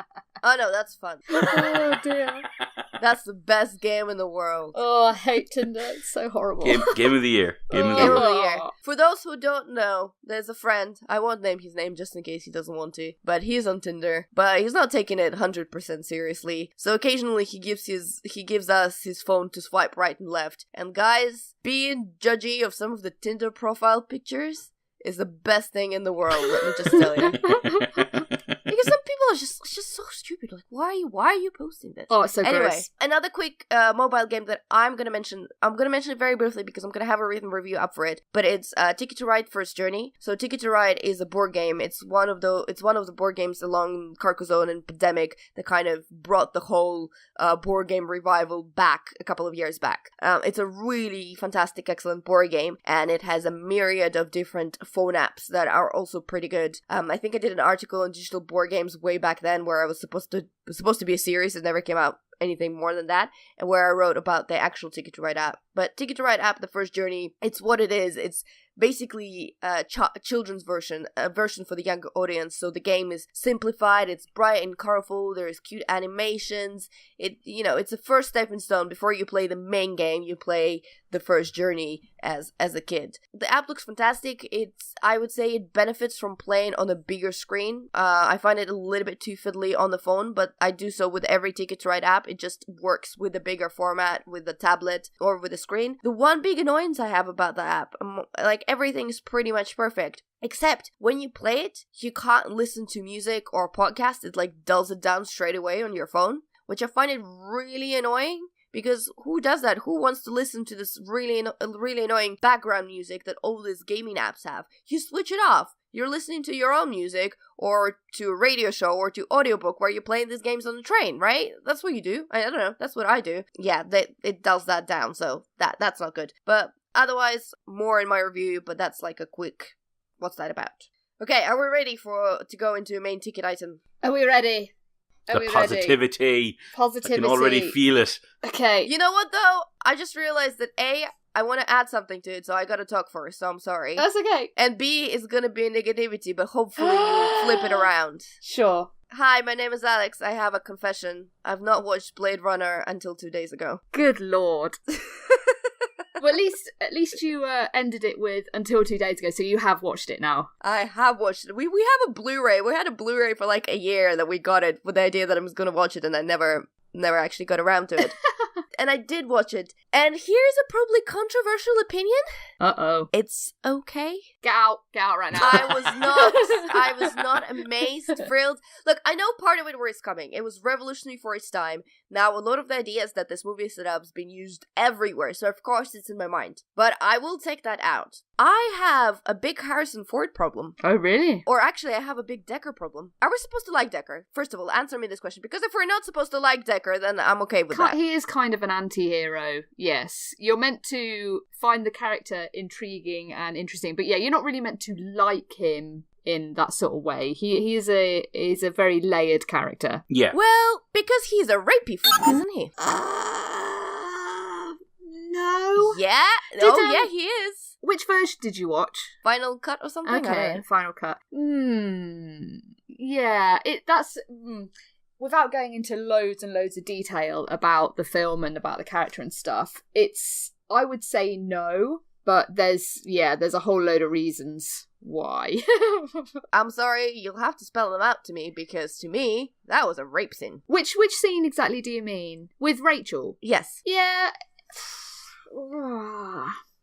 Oh no, that's fun. Oh dear. That's the best game in the world. Oh, I hate Tinder. It's so horrible. Game of the year. Game of the Game year. of the year. For those who don't know, there's a friend. I won't name his name just in case he doesn't want to. But he's on Tinder. But he's not taking it 100% seriously. So occasionally he gives us his phone to swipe right and left. And guys, being judgy of some of the Tinder profile pictures is the best thing in the world, let me just tell you. Because some people are just so stupid. Like, why are you posting this? Oh, it's so anyway, gross. another quick mobile game that I'm gonna mention. I'm gonna mention it very briefly because I'm gonna have a written review up for it. But it's Ticket to Ride First Journey. So Ticket to Ride is a board game. It's one of the board games along Carcassonne and Pandemic that kind of brought the whole board game revival back a couple of years back. It's a really fantastic, excellent board game, and it has a myriad of different phone apps that are also pretty good. I think I did an article on digital board games way back then where I was supposed to be a series. It never came out anything more than that, and where I wrote about the actual Ticket to Ride app. But Ticket to Ride app, the First Journey, it's what it is. It's basically a children's version, a version for the younger audience. So the game is simplified, it's bright and colorful, there's cute animations. It's a first stepping stone. Before you play the main game, you play the First Journey as a kid. The app looks fantastic. I would say it benefits from playing on a bigger screen. I find it a little bit too fiddly on the phone, but I do so with every Ticket to Ride app. It just works with a bigger format, with the tablet or with the screen. The one big annoyance I have about the app, everything is pretty much perfect. Except when you play it, you can't listen to music or podcast. It dulls it down straight away on your phone, which I find it really annoying. Because who does that? Who wants to listen to this really annoying background music that all these gaming apps have? You switch it off. You're listening to your own music, or to a radio show, or to audiobook where you're playing these games on the train, right? That's what you do. I don't know. That's what I do. Yeah, it dulls that down, so that's not good. But otherwise, more in my review, but that's like a quick, what's that about? Okay, are we ready to go into a main ticket item? Are we ready? The positivity. Positivity. I can already feel it. Okay. You know what, though? I just realized that I want to add something to it, so I gotta talk first, so I'm sorry. That's okay. And B is gonna be negativity, but hopefully you flip it around. Sure. Hi, my name is Alex. I have a confession. I've not watched Blade Runner until 2 days ago. Good lord. Well, at least you ended it with until 2 days ago, so you have watched it now. I have watched it. We have a Blu-ray. We had a Blu-ray for like a year that we got it with the idea that I was going to watch it, and I never actually got around to it. And I did watch it. And here's a probably controversial opinion. Uh-oh. It's okay. Get out right now. I was not amazed, thrilled. Look, I know part of it where it's coming. It was revolutionary for its time. Now, a lot of the ideas that this movie set up has been used everywhere, so of course it's in my mind. But I will take that out. I have a big Harrison Ford problem. Oh, really? Or actually, I have a big Decker problem. Are we supposed to like Decker? First of all, answer me this question. Because if we're not supposed to like Decker, then I'm okay with that. He is kind of an anti-hero, yes. You're meant to find the character intriguing and interesting, but yeah, you're not really meant to like him in that sort of way. He is a very layered character. Yeah. Well, because he's a rapey isn't he? No. Yeah? Yeah, he is. Which version did you watch? Final Cut or something? Okay, Final Cut. Yeah, that's... Without going into loads and loads of detail about the film and about the character and stuff, I would say no, but there's a whole load of reasons why. I'm sorry, you'll have to spell them out to me, because to me, that was a rape scene. Which scene exactly do you mean? With Rachel? Yes. Yeah.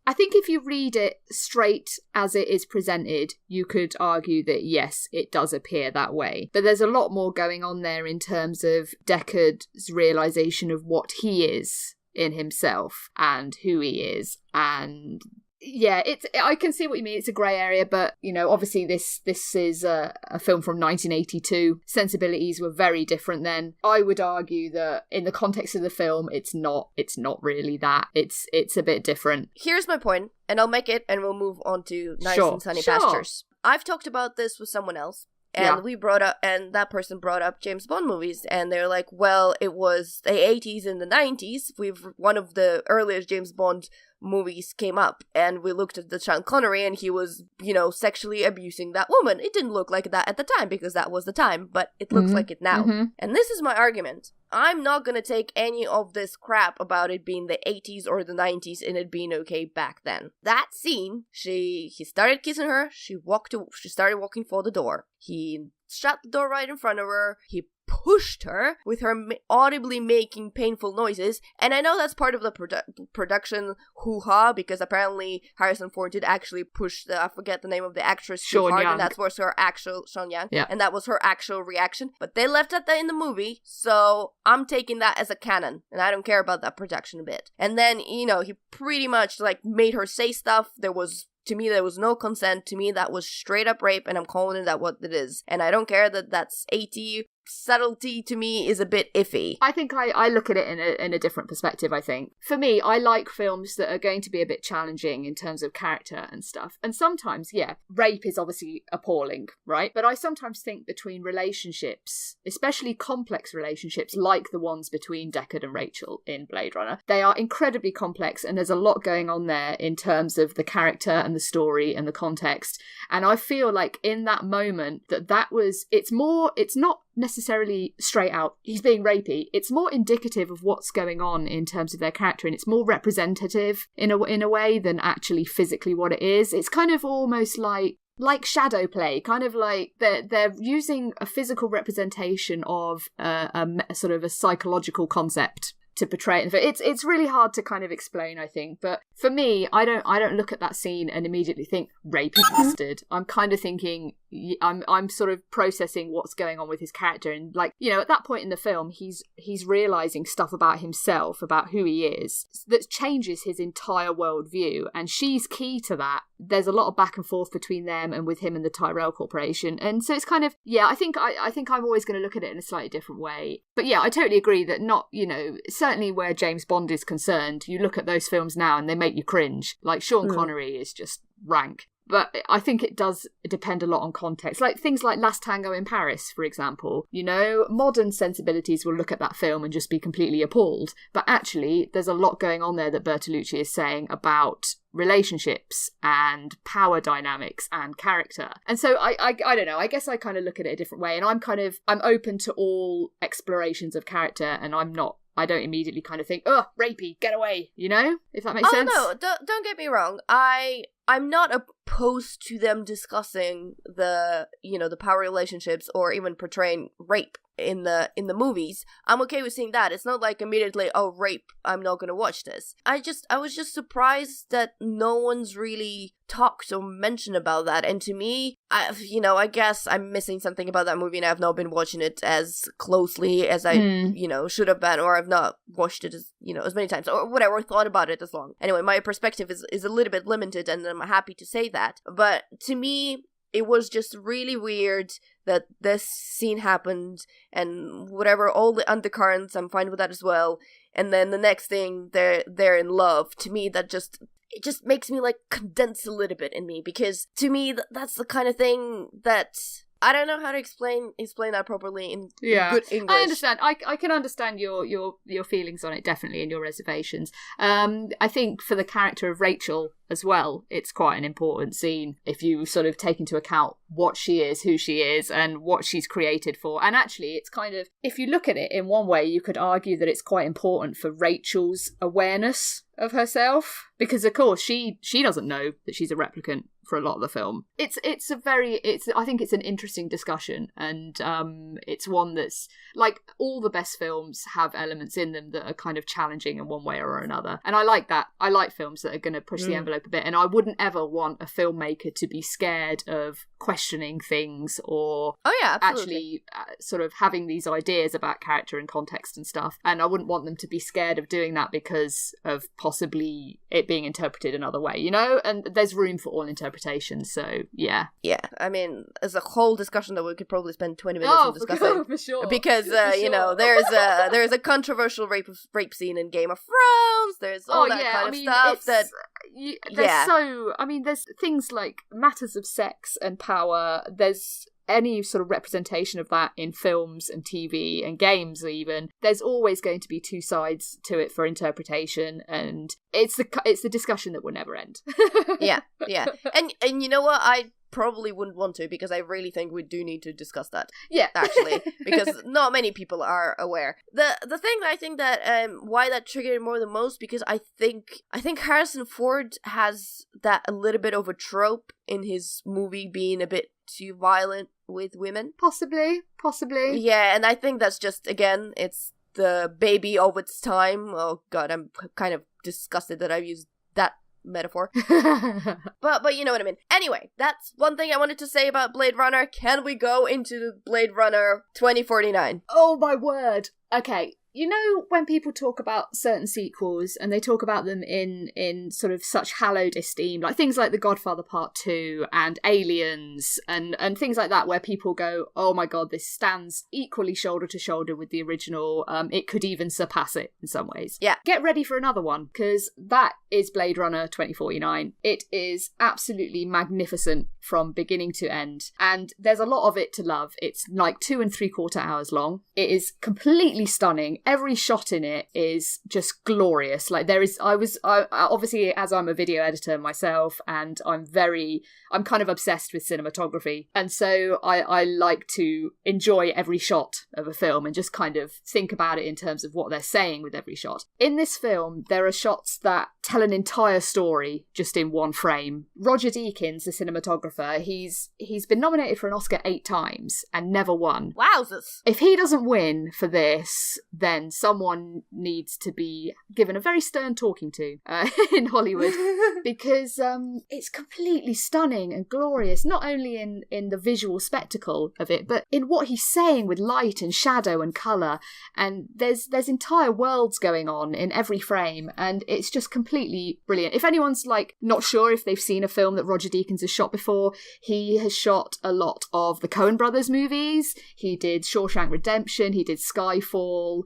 I think if you read it straight as it is presented, you could argue that yes, it does appear that way. But there's a lot more going on there in terms of Deckard's realisation of what he is in himself and who he is. And yeah, I can see what you mean. It's a grey area, but obviously this is a film from 1982. Sensibilities were very different then. I would argue that in the context of the film, it's not really that. It's a bit different. Here's my point, and I'll make it, and we'll move on to Nice and Sunny Sure. Pastures. I've talked about this with someone else, And we brought up, and that person brought up James Bond movies, and they're like, well, it was the 80s and the 90s. One of the earliest James Bond movies came up, and we looked at the Sean Connery, and he was, sexually abusing that woman. It didn't look like that at the time, because that was the time, but it looks like it now. Mm-hmm. And this is my argument. I'm not gonna take any of this crap about it being the 80s or the 90s and it being okay back then. That scene, he started kissing her, she started walking for the door. He shut the door right in front of her, he pushed her with her audibly making painful noises, and I know that's part of the production hoo-ha, because apparently Harrison Ford did actually push I forget the name of the actress too hard, and that was her actual Sean Young, and that was her actual reaction, but they left that in the movie, so I'm taking that as a canon, and I don't care about that production a bit. And then, he pretty much, made her say stuff. To me, there was no consent. To me, that was straight up rape, and I'm calling it that what it is. And I don't care that that's 80. Subtlety to me is a bit iffy. I think I look at it in a different perspective, I think. For me, I like films that are going to be a bit challenging in terms of character and stuff. And sometimes, rape is obviously appalling, right? But I sometimes think between relationships, especially complex relationships like the ones between Deckard and Rachel in Blade Runner, they are incredibly complex, and there's a lot going on there in terms of the character and the story and the context. And I feel like in that moment it's not necessarily straight out he's being rapey, it's more indicative of what's going on in terms of their character, and it's more representative in a way than actually physically what it is. It's kind of almost like shadow play, kind of like they're using a physical representation of a sort of a psychological concept to portray it. It's really hard to kind of explain, I think. But for me, I don't look at that scene and immediately think rape bastard. I'm kind of thinking I'm sort of processing what's going on with his character, and at that point in the film, he's realizing stuff about himself, about who he is, that changes his entire worldview, and she's key to that. There's a lot of back and forth between them and with him and the Tyrell Corporation, and so it's kind of I think I'm always going to look at it in a slightly different way. But I totally agree that not certainly where James Bond is concerned, you look at those films now and they make you cringe. Like Sean Connery is just rank. But I think it does depend a lot on context. Like things like Last Tango in Paris, for example. Modern sensibilities will look at that film and just be completely appalled. But actually, there's a lot going on there that Bertolucci is saying about relationships and power dynamics and character. And so I don't know, I guess I kind of look at it a different way, and I'm open to all explorations of character, and I don't immediately kind of think, oh, rapey, get away, if that makes sense. Oh, no, don't get me wrong. I'm not opposed to them discussing the power relationships or even portraying rape in the movies. I'm okay with seeing that. It's not like immediately, oh, rape, I'm not gonna watch this. I was just surprised that no one's really talked or mentioned about that. And to me, I guess I'm missing something about that movie, and I've not been watching it as closely as I, should have been, or I've not watched it as many times, or whatever, or thought about it as long. Anyway, my perspective is a little bit limited, and I'm happy to say that. But to me, it was just really weird that this scene happened, and whatever, all the undercurrents, I'm fine with that as well. And then the next thing, they're in love. To me, it just makes me condense a little bit in me, because to me, that's the kind of thing that I don't know how to explain that properly in good English. I understand. I can understand your feelings on it, definitely, and your reservations. I think for the character of Rachel as well, it's quite an important scene if you sort of take into account what she is, who she is, and what she's created for. And actually, it's kind of, if you look at it in one way, you could argue that it's quite important for Rachel's awareness of herself, because of course she doesn't know that she's a replicant for a lot of the film. I think it's an interesting discussion, and it's one that's like, all the best films have elements in them that are kind of challenging in one way or another, and I like that. I like films that are going to push the envelope a bit, and I wouldn't ever want a filmmaker to be scared of questioning things, or actually sort of having these ideas about character and context and stuff, and I wouldn't want them to be scared of doing that because of possibly it being interpreted another way, and there's room for all interpretations, so yeah. I mean, as a whole discussion that we could probably spend 20 minutes on discussing, for sure, because there's a controversial rape scene in Game of Thrones, there's all that kind of stuff there's things like matters of sex and power, there's any sort of representation of that in films and TV and games even, there's always going to be two sides to it for interpretation, and it's the discussion that will never end. Yeah. And you know what? I probably wouldn't want to, because I really think we do need to discuss that. Yeah. Actually, because not many people are aware. The thing that I think that why that triggered more than most, because I think Harrison Ford has that a little bit of a trope in his movie being a bit too violent with women. Possibly. Yeah, and I think that's just, again, it's the baby of its time. Oh god, I'm kind of disgusted that I've used that metaphor. but you know what I mean. Anyway, that's one thing I wanted to say about Blade Runner. Can we go into Blade Runner 2049? Oh my word. Okay. You know, when people talk about certain sequels and they talk about them in sort of such hallowed esteem, like things like The Godfather Part 2 and Aliens and things like that, where people go, oh my god, this stands equally shoulder to shoulder with the original. It could even surpass it in some ways. Yeah. Get ready for another one, because that is Blade Runner 2049. It is absolutely magnificent from beginning to end, and there's a lot of it to love. It's like 2 3/4 hours long. It is completely stunning. Every shot in it is just glorious. Like I obviously, as I'm a video editor myself, and I'm kind of obsessed with cinematography, and so I like to enjoy every shot of a film and just kind of think about it in terms of what they're saying with every shot. In this film, there are shots that tell an entire story just in one frame. Roger Deakins, the cinematographer, he's been nominated for an Oscar 8 times and never won. Wowzers. If he doesn't win for this, then someone needs to be given a very stern talking to in Hollywood, because it's completely stunning and glorious, not only in the visual spectacle of it, but in what he's saying with light and shadow and colour. And there's entire worlds going on in every frame, and it's just completely brilliant. If anyone's like not sure if they've seen a film that Roger Deakins has shot before, he has shot a lot of the Coen Brothers movies. He did Shawshank Redemption, he did Skyfall.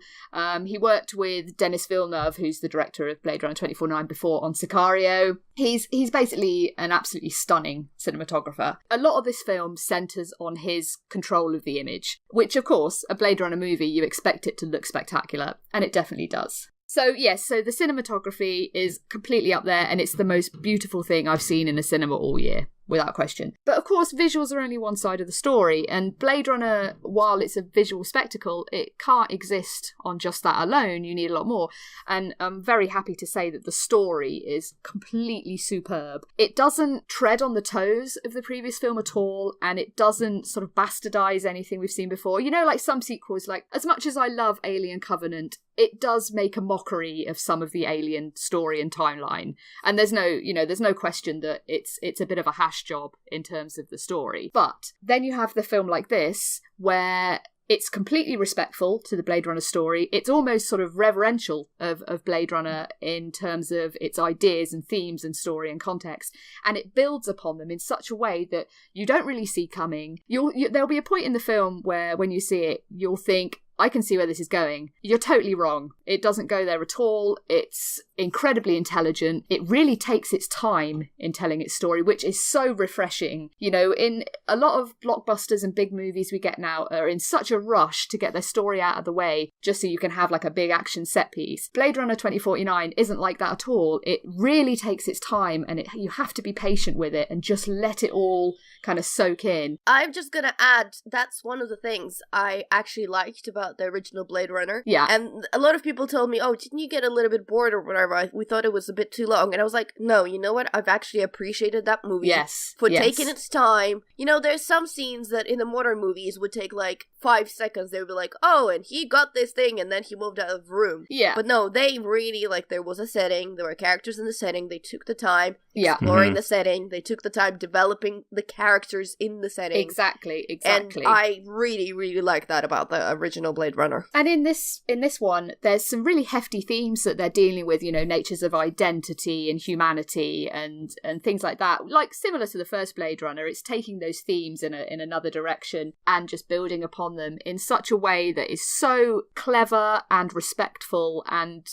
He worked with Denis Villeneuve, who's the director of Blade Runner 2049 before, on Sicario. He's basically an absolutely stunning cinematographer. A lot of this film centres on his control of the image, which of course, a Blade Runner movie, you expect it to look spectacular, and it definitely does. So yes, so the cinematography is completely up there, and it's the most beautiful thing I've seen in a cinema all year, without question. But of course, visuals are only one side of the story, and Blade Runner, while it's a visual spectacle, it can't exist on just that alone. You need a lot more. And I'm very happy to say that the story is completely superb. It doesn't tread on the toes of the previous film at all, and it doesn't sort of bastardize anything we've seen before. You know, like some sequels, like as much as I love Alien Covenant, it does make a mockery of some of the Alien story and timeline. And there's no question that it's a bit of a hash job in terms of the story. But then you have the film like this, where it's completely respectful to the Blade Runner story. It's almost sort of reverential of Blade Runner in terms of its ideas and themes and story and context. And it builds upon them in such a way that you don't really see coming. There'll be a point in the film where when you see it, you'll think, I can see where this is going. You're totally wrong. It doesn't go there at all. It's incredibly intelligent. It really takes its time in telling its story, which is so refreshing. You know, in a lot of blockbusters and big movies we get now are in such a rush to get their story out of the way just so you can have like a big action set piece. Blade Runner 2049 isn't like that at all. It really takes its time, and you have to be patient with it and just let it all kind of soak in. I'm just gonna add, that's one of the things I actually liked about the original Blade Runner. Yeah. And a lot of people told me, oh, didn't you get a little bit bored or whatever? We thought it was a bit too long. And I was like, no, you know what? I've actually appreciated that movie for taking its time. You know, there's some scenes that in the modern movies would take like 5 seconds. They would be like, oh, and he got this thing and then he moved out of the room. Yeah. But no, they really, like, there was a setting, there were characters in the setting, they took the time exploring the setting, they took the time developing the characters in the setting. Exactly. And I really, really like that about the original Blade Runner. And in this one, there's some really hefty themes that they're dealing with, you know, natures of identity and humanity and things like that. Like, similar to the first Blade Runner, it's taking those themes in another direction and just building upon them in such a way that is so clever and respectful and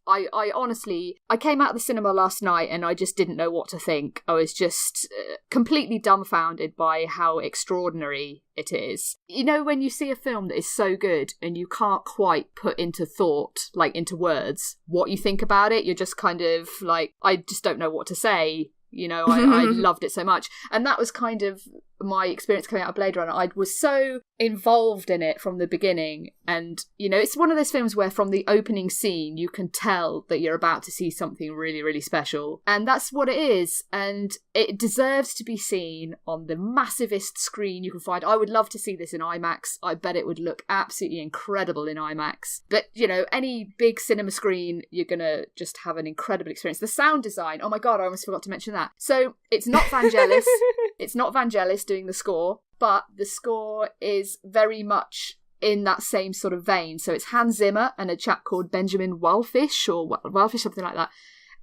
I honestly, I came out of the cinema last night and I just didn't know what to think. I was just completely dumbfounded by how extraordinary it is. You know, when you see a film that is so good and you can't quite put into thought, like into words, what you think about it, you're just kind of like, I just don't know what to say. You know, I loved it so much. And that was kind of my experience coming out of Blade Runner. I was so involved in it from the beginning. And, you know, it's one of those films where from the opening scene, you can tell that you're about to see something really, really special. And that's what it is. And it deserves to be seen on the massivest screen you can find. I would love to see this in IMAX. I bet it would look absolutely incredible in IMAX. But, you know, any big cinema screen, you're going to just have an incredible experience. The sound design, oh my God, I almost forgot to mention that. So it's not Vangelis. It's not Vangelis doing the score, but the score is very much in that same sort of vein. So it's Hans Zimmer and a chap called Benjamin Wallfisch, or Wallfisch, something like that.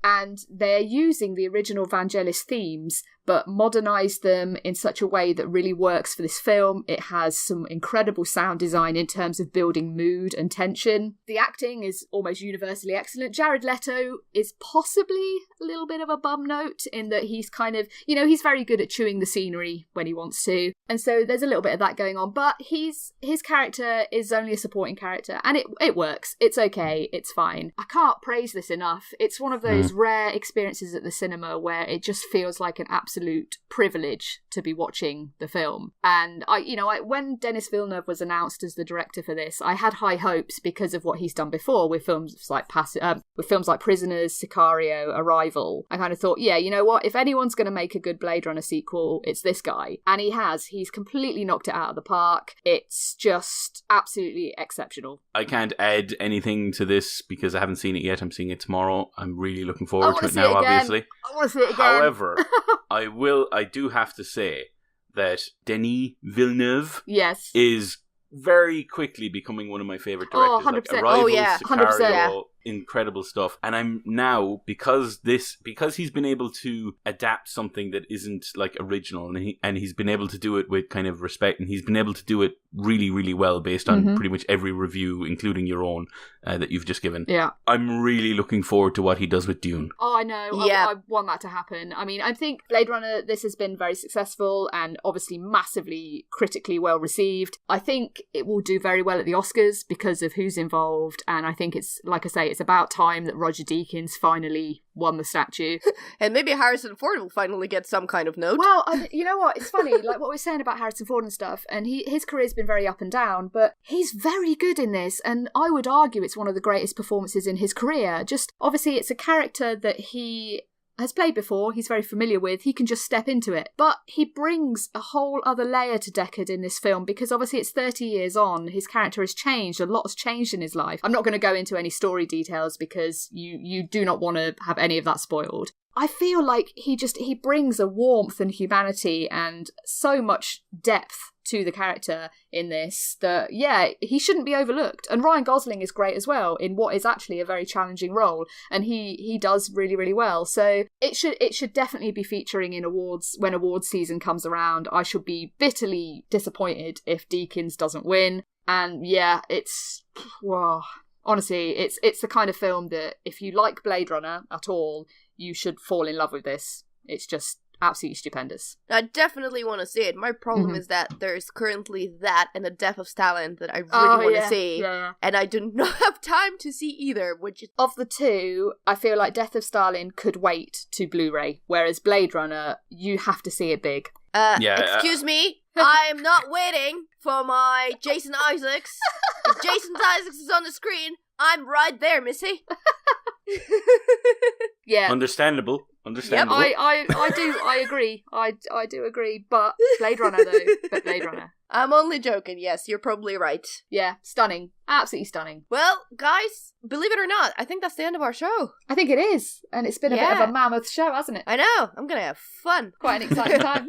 And they're using the original Vangelis themes, but modernised them in such a way that really works for this film. It has some incredible sound design in terms of building mood and tension. The acting is almost universally excellent. Jared Leto is possibly a little bit of a bum note in that he's kind of, you know, he's very good at chewing the scenery when he wants to. And so there's a little bit of that going on, but his character is only a supporting character, and it works. It's okay. It's fine. I can't praise this enough. It's one of those rare experiences at the cinema where it just feels like an absolute privilege to be watching the film. And when Denis Villeneuve was announced as the director for this, I had high hopes because of what he's done before with films like Prisoners, Sicario, Arrival. I kind of thought, yeah, you know what? If anyone's going to make a good Blade Runner sequel, it's this guy. And he has. He's completely knocked it out of the park. It's just absolutely exceptional. I can't add anything to this because I haven't seen it yet. I'm seeing it tomorrow. I'm really looking forward to it now, obviously. I want to see it again. However, I do have to say that Denis Villeneuve is very quickly becoming one of my favourite directors. 100%. Like Arrival, Sicario, 100%. incredible stuff. And I'm now, because he's been able to adapt something that isn't like original, and he's been able to do it with kind of respect, and he's been able to do it really, really well based on pretty much every review, including your own, that you've just given. Yeah. I'm really looking forward to what he does with Dune. Oh, I know. Yeah. I want that to happen. I mean, I think Blade Runner, this has been very successful and obviously massively critically well received. I think it will do very well at the Oscars because of who's involved, and I think it's, like I say, it's about time that Roger Deakins finally won the statue. And maybe Harrison Ford will finally get some kind of note. Well, you know what? It's funny, like what we're saying about Harrison Ford and stuff, and his career's been very up and down, but he's very good in this, and I would argue it's one of the greatest performances in his career. Just, obviously, it's a character that he has played before, he's very familiar with, he can just step into it. But he brings a whole other layer to Deckard in this film, because obviously it's 30 years on, his character has changed, a lot has changed in his life. I'm not going to go into any story details because you do not want to have any of that spoiled. I feel like he brings a warmth and humanity and so much depth to the character in this that, yeah, he shouldn't be overlooked. And Ryan Gosling is great as well in what is actually a very challenging role, and he does really, really well. So it should definitely be featuring in awards when awards season comes around. I should be bitterly disappointed if Deakins doesn't win. And yeah, honestly, it's the kind of film that if you like Blade Runner at all, you should fall in love with this. It's just absolutely stupendous. I definitely want to see it. My problem is that there's currently that and The Death of Stalin that I really want to see. Yeah. And I do not have time to see either, which is... Of the two, I feel like Death of Stalin could wait to Blu-ray, whereas Blade Runner, you have to see it big. Excuse me, I'm not waiting for my Jason Isaacs. If Jason Isaacs is on the screen, I'm right there, missy. Yeah. Understandable. Yep, I agree. I do agree, but Blade Runner though. Blade Runner. I'm only joking, yes, you're probably right. Yeah, stunning. Absolutely stunning. Well, guys, believe it or not, I think that's the end of our show. I think it is, and it's been a bit of a mammoth show, hasn't it? I know, I'm gonna have fun. Quite an exciting time.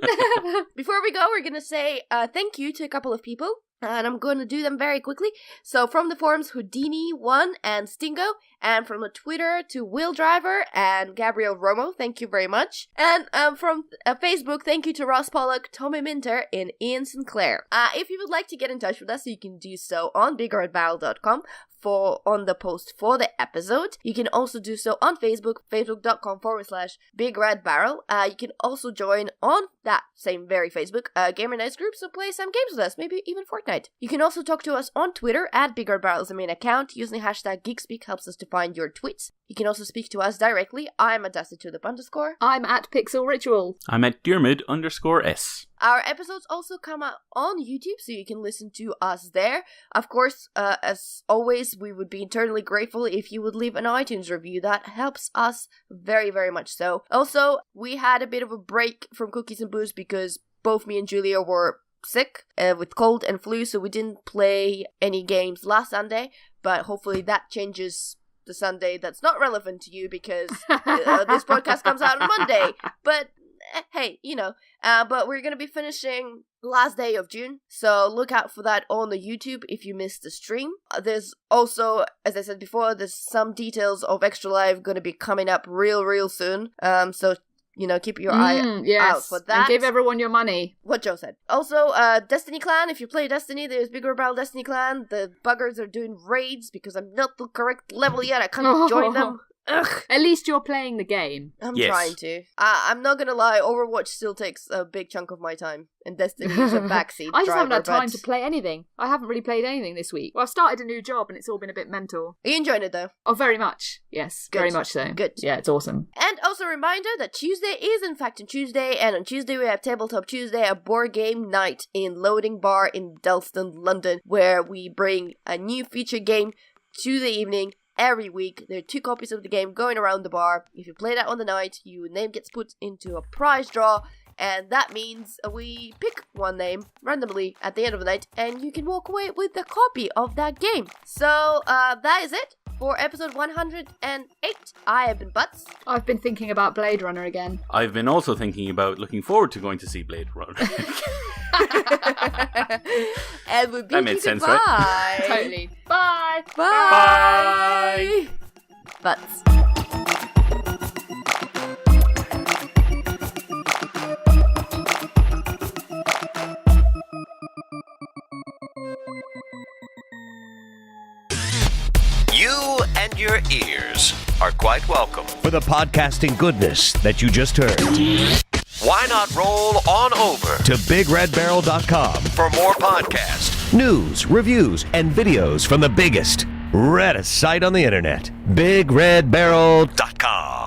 Before we go, we're gonna say thank you to a couple of people. And I'm going to do them very quickly. So from the forums, Houdini1 and Stingo. And from the Twitter to Will Driver and Gabriel Romo. Thank you very much. And from Facebook, thank you to Ross Pollock, Tommy Minter, and Ian Sinclair. If you would like to get in touch with us, you can do so on BigRedBarel.com. on the post for the episode. You can also do so on Facebook, facebook.com/BigRedBarel. You can also join on that same very Facebook Gamer Nights group, so play some games with us, maybe even Fortnite. You can also talk to us on Twitter at BigRedBarel is the main account. Using the hashtag Geek Speak helps us to find your tweets. You can also speak to us directly. I'm at @DustyToThe_. I'm at Pixel Ritual. I'm at Diarmuid_S. Our episodes also come out on YouTube, so you can listen to us there. Of course, as always, we would be eternally grateful if you would leave an iTunes review. That helps us very, very much so. Also, we had a bit of a break from Cookies and Booze because both me and Julia were sick with cold and flu, so we didn't play any games last Sunday, but hopefully that changes the Sunday that's not relevant to you because this podcast comes out on Monday. But hey, but we're going to be finishing last day of June, so look out for that on the YouTube if you missed the stream. There's also, as I said before, there's some details of Extra Life going to be coming up real soon, so keep your eye out for that. And give everyone your money. What Joe said. Also, Destiny Clan, if you play Destiny, there's BigRedBarel Destiny Clan. The buggers are doing raids because I'm not the correct level yet. I can't join them. Ugh. At least you're playing the game. I'm trying to. I'm not gonna lie, Overwatch still takes a big chunk of my time, and Destiny is a backseat I just haven't had time but... to play anything. I haven't really played anything this week. Well, I've started a new job and it's all been a bit mental. Are you enjoying it though? Oh, very much. Yes, Good. very much so. Good. Yeah, it's awesome. And also a reminder that Tuesday is in fact on Tuesday, and on Tuesday we have Tabletop Tuesday, a board game night in Loading Bar in Dalston, London, where we bring a new feature game to the evening. Every week, there are 2 copies of the game going around the bar. If you play that on the night, your name gets put into a prize draw, and that means we pick one name randomly at the end of the night, and you can walk away with a copy of that game. So, that is it for episode 108. I have been Butts. I've been thinking about Blade Runner again. I've been also thinking about looking forward to going to see Blade Runner. And we That made sense, right? Totally. Bye. Bye. Butts. You and your ears are quite welcome. For the podcasting goodness that you just heard. Why not roll on over To BigRedBarel.com for more podcasts? news, reviews, and videos from the biggest, reddest site on the internet, BigRedBarel.com.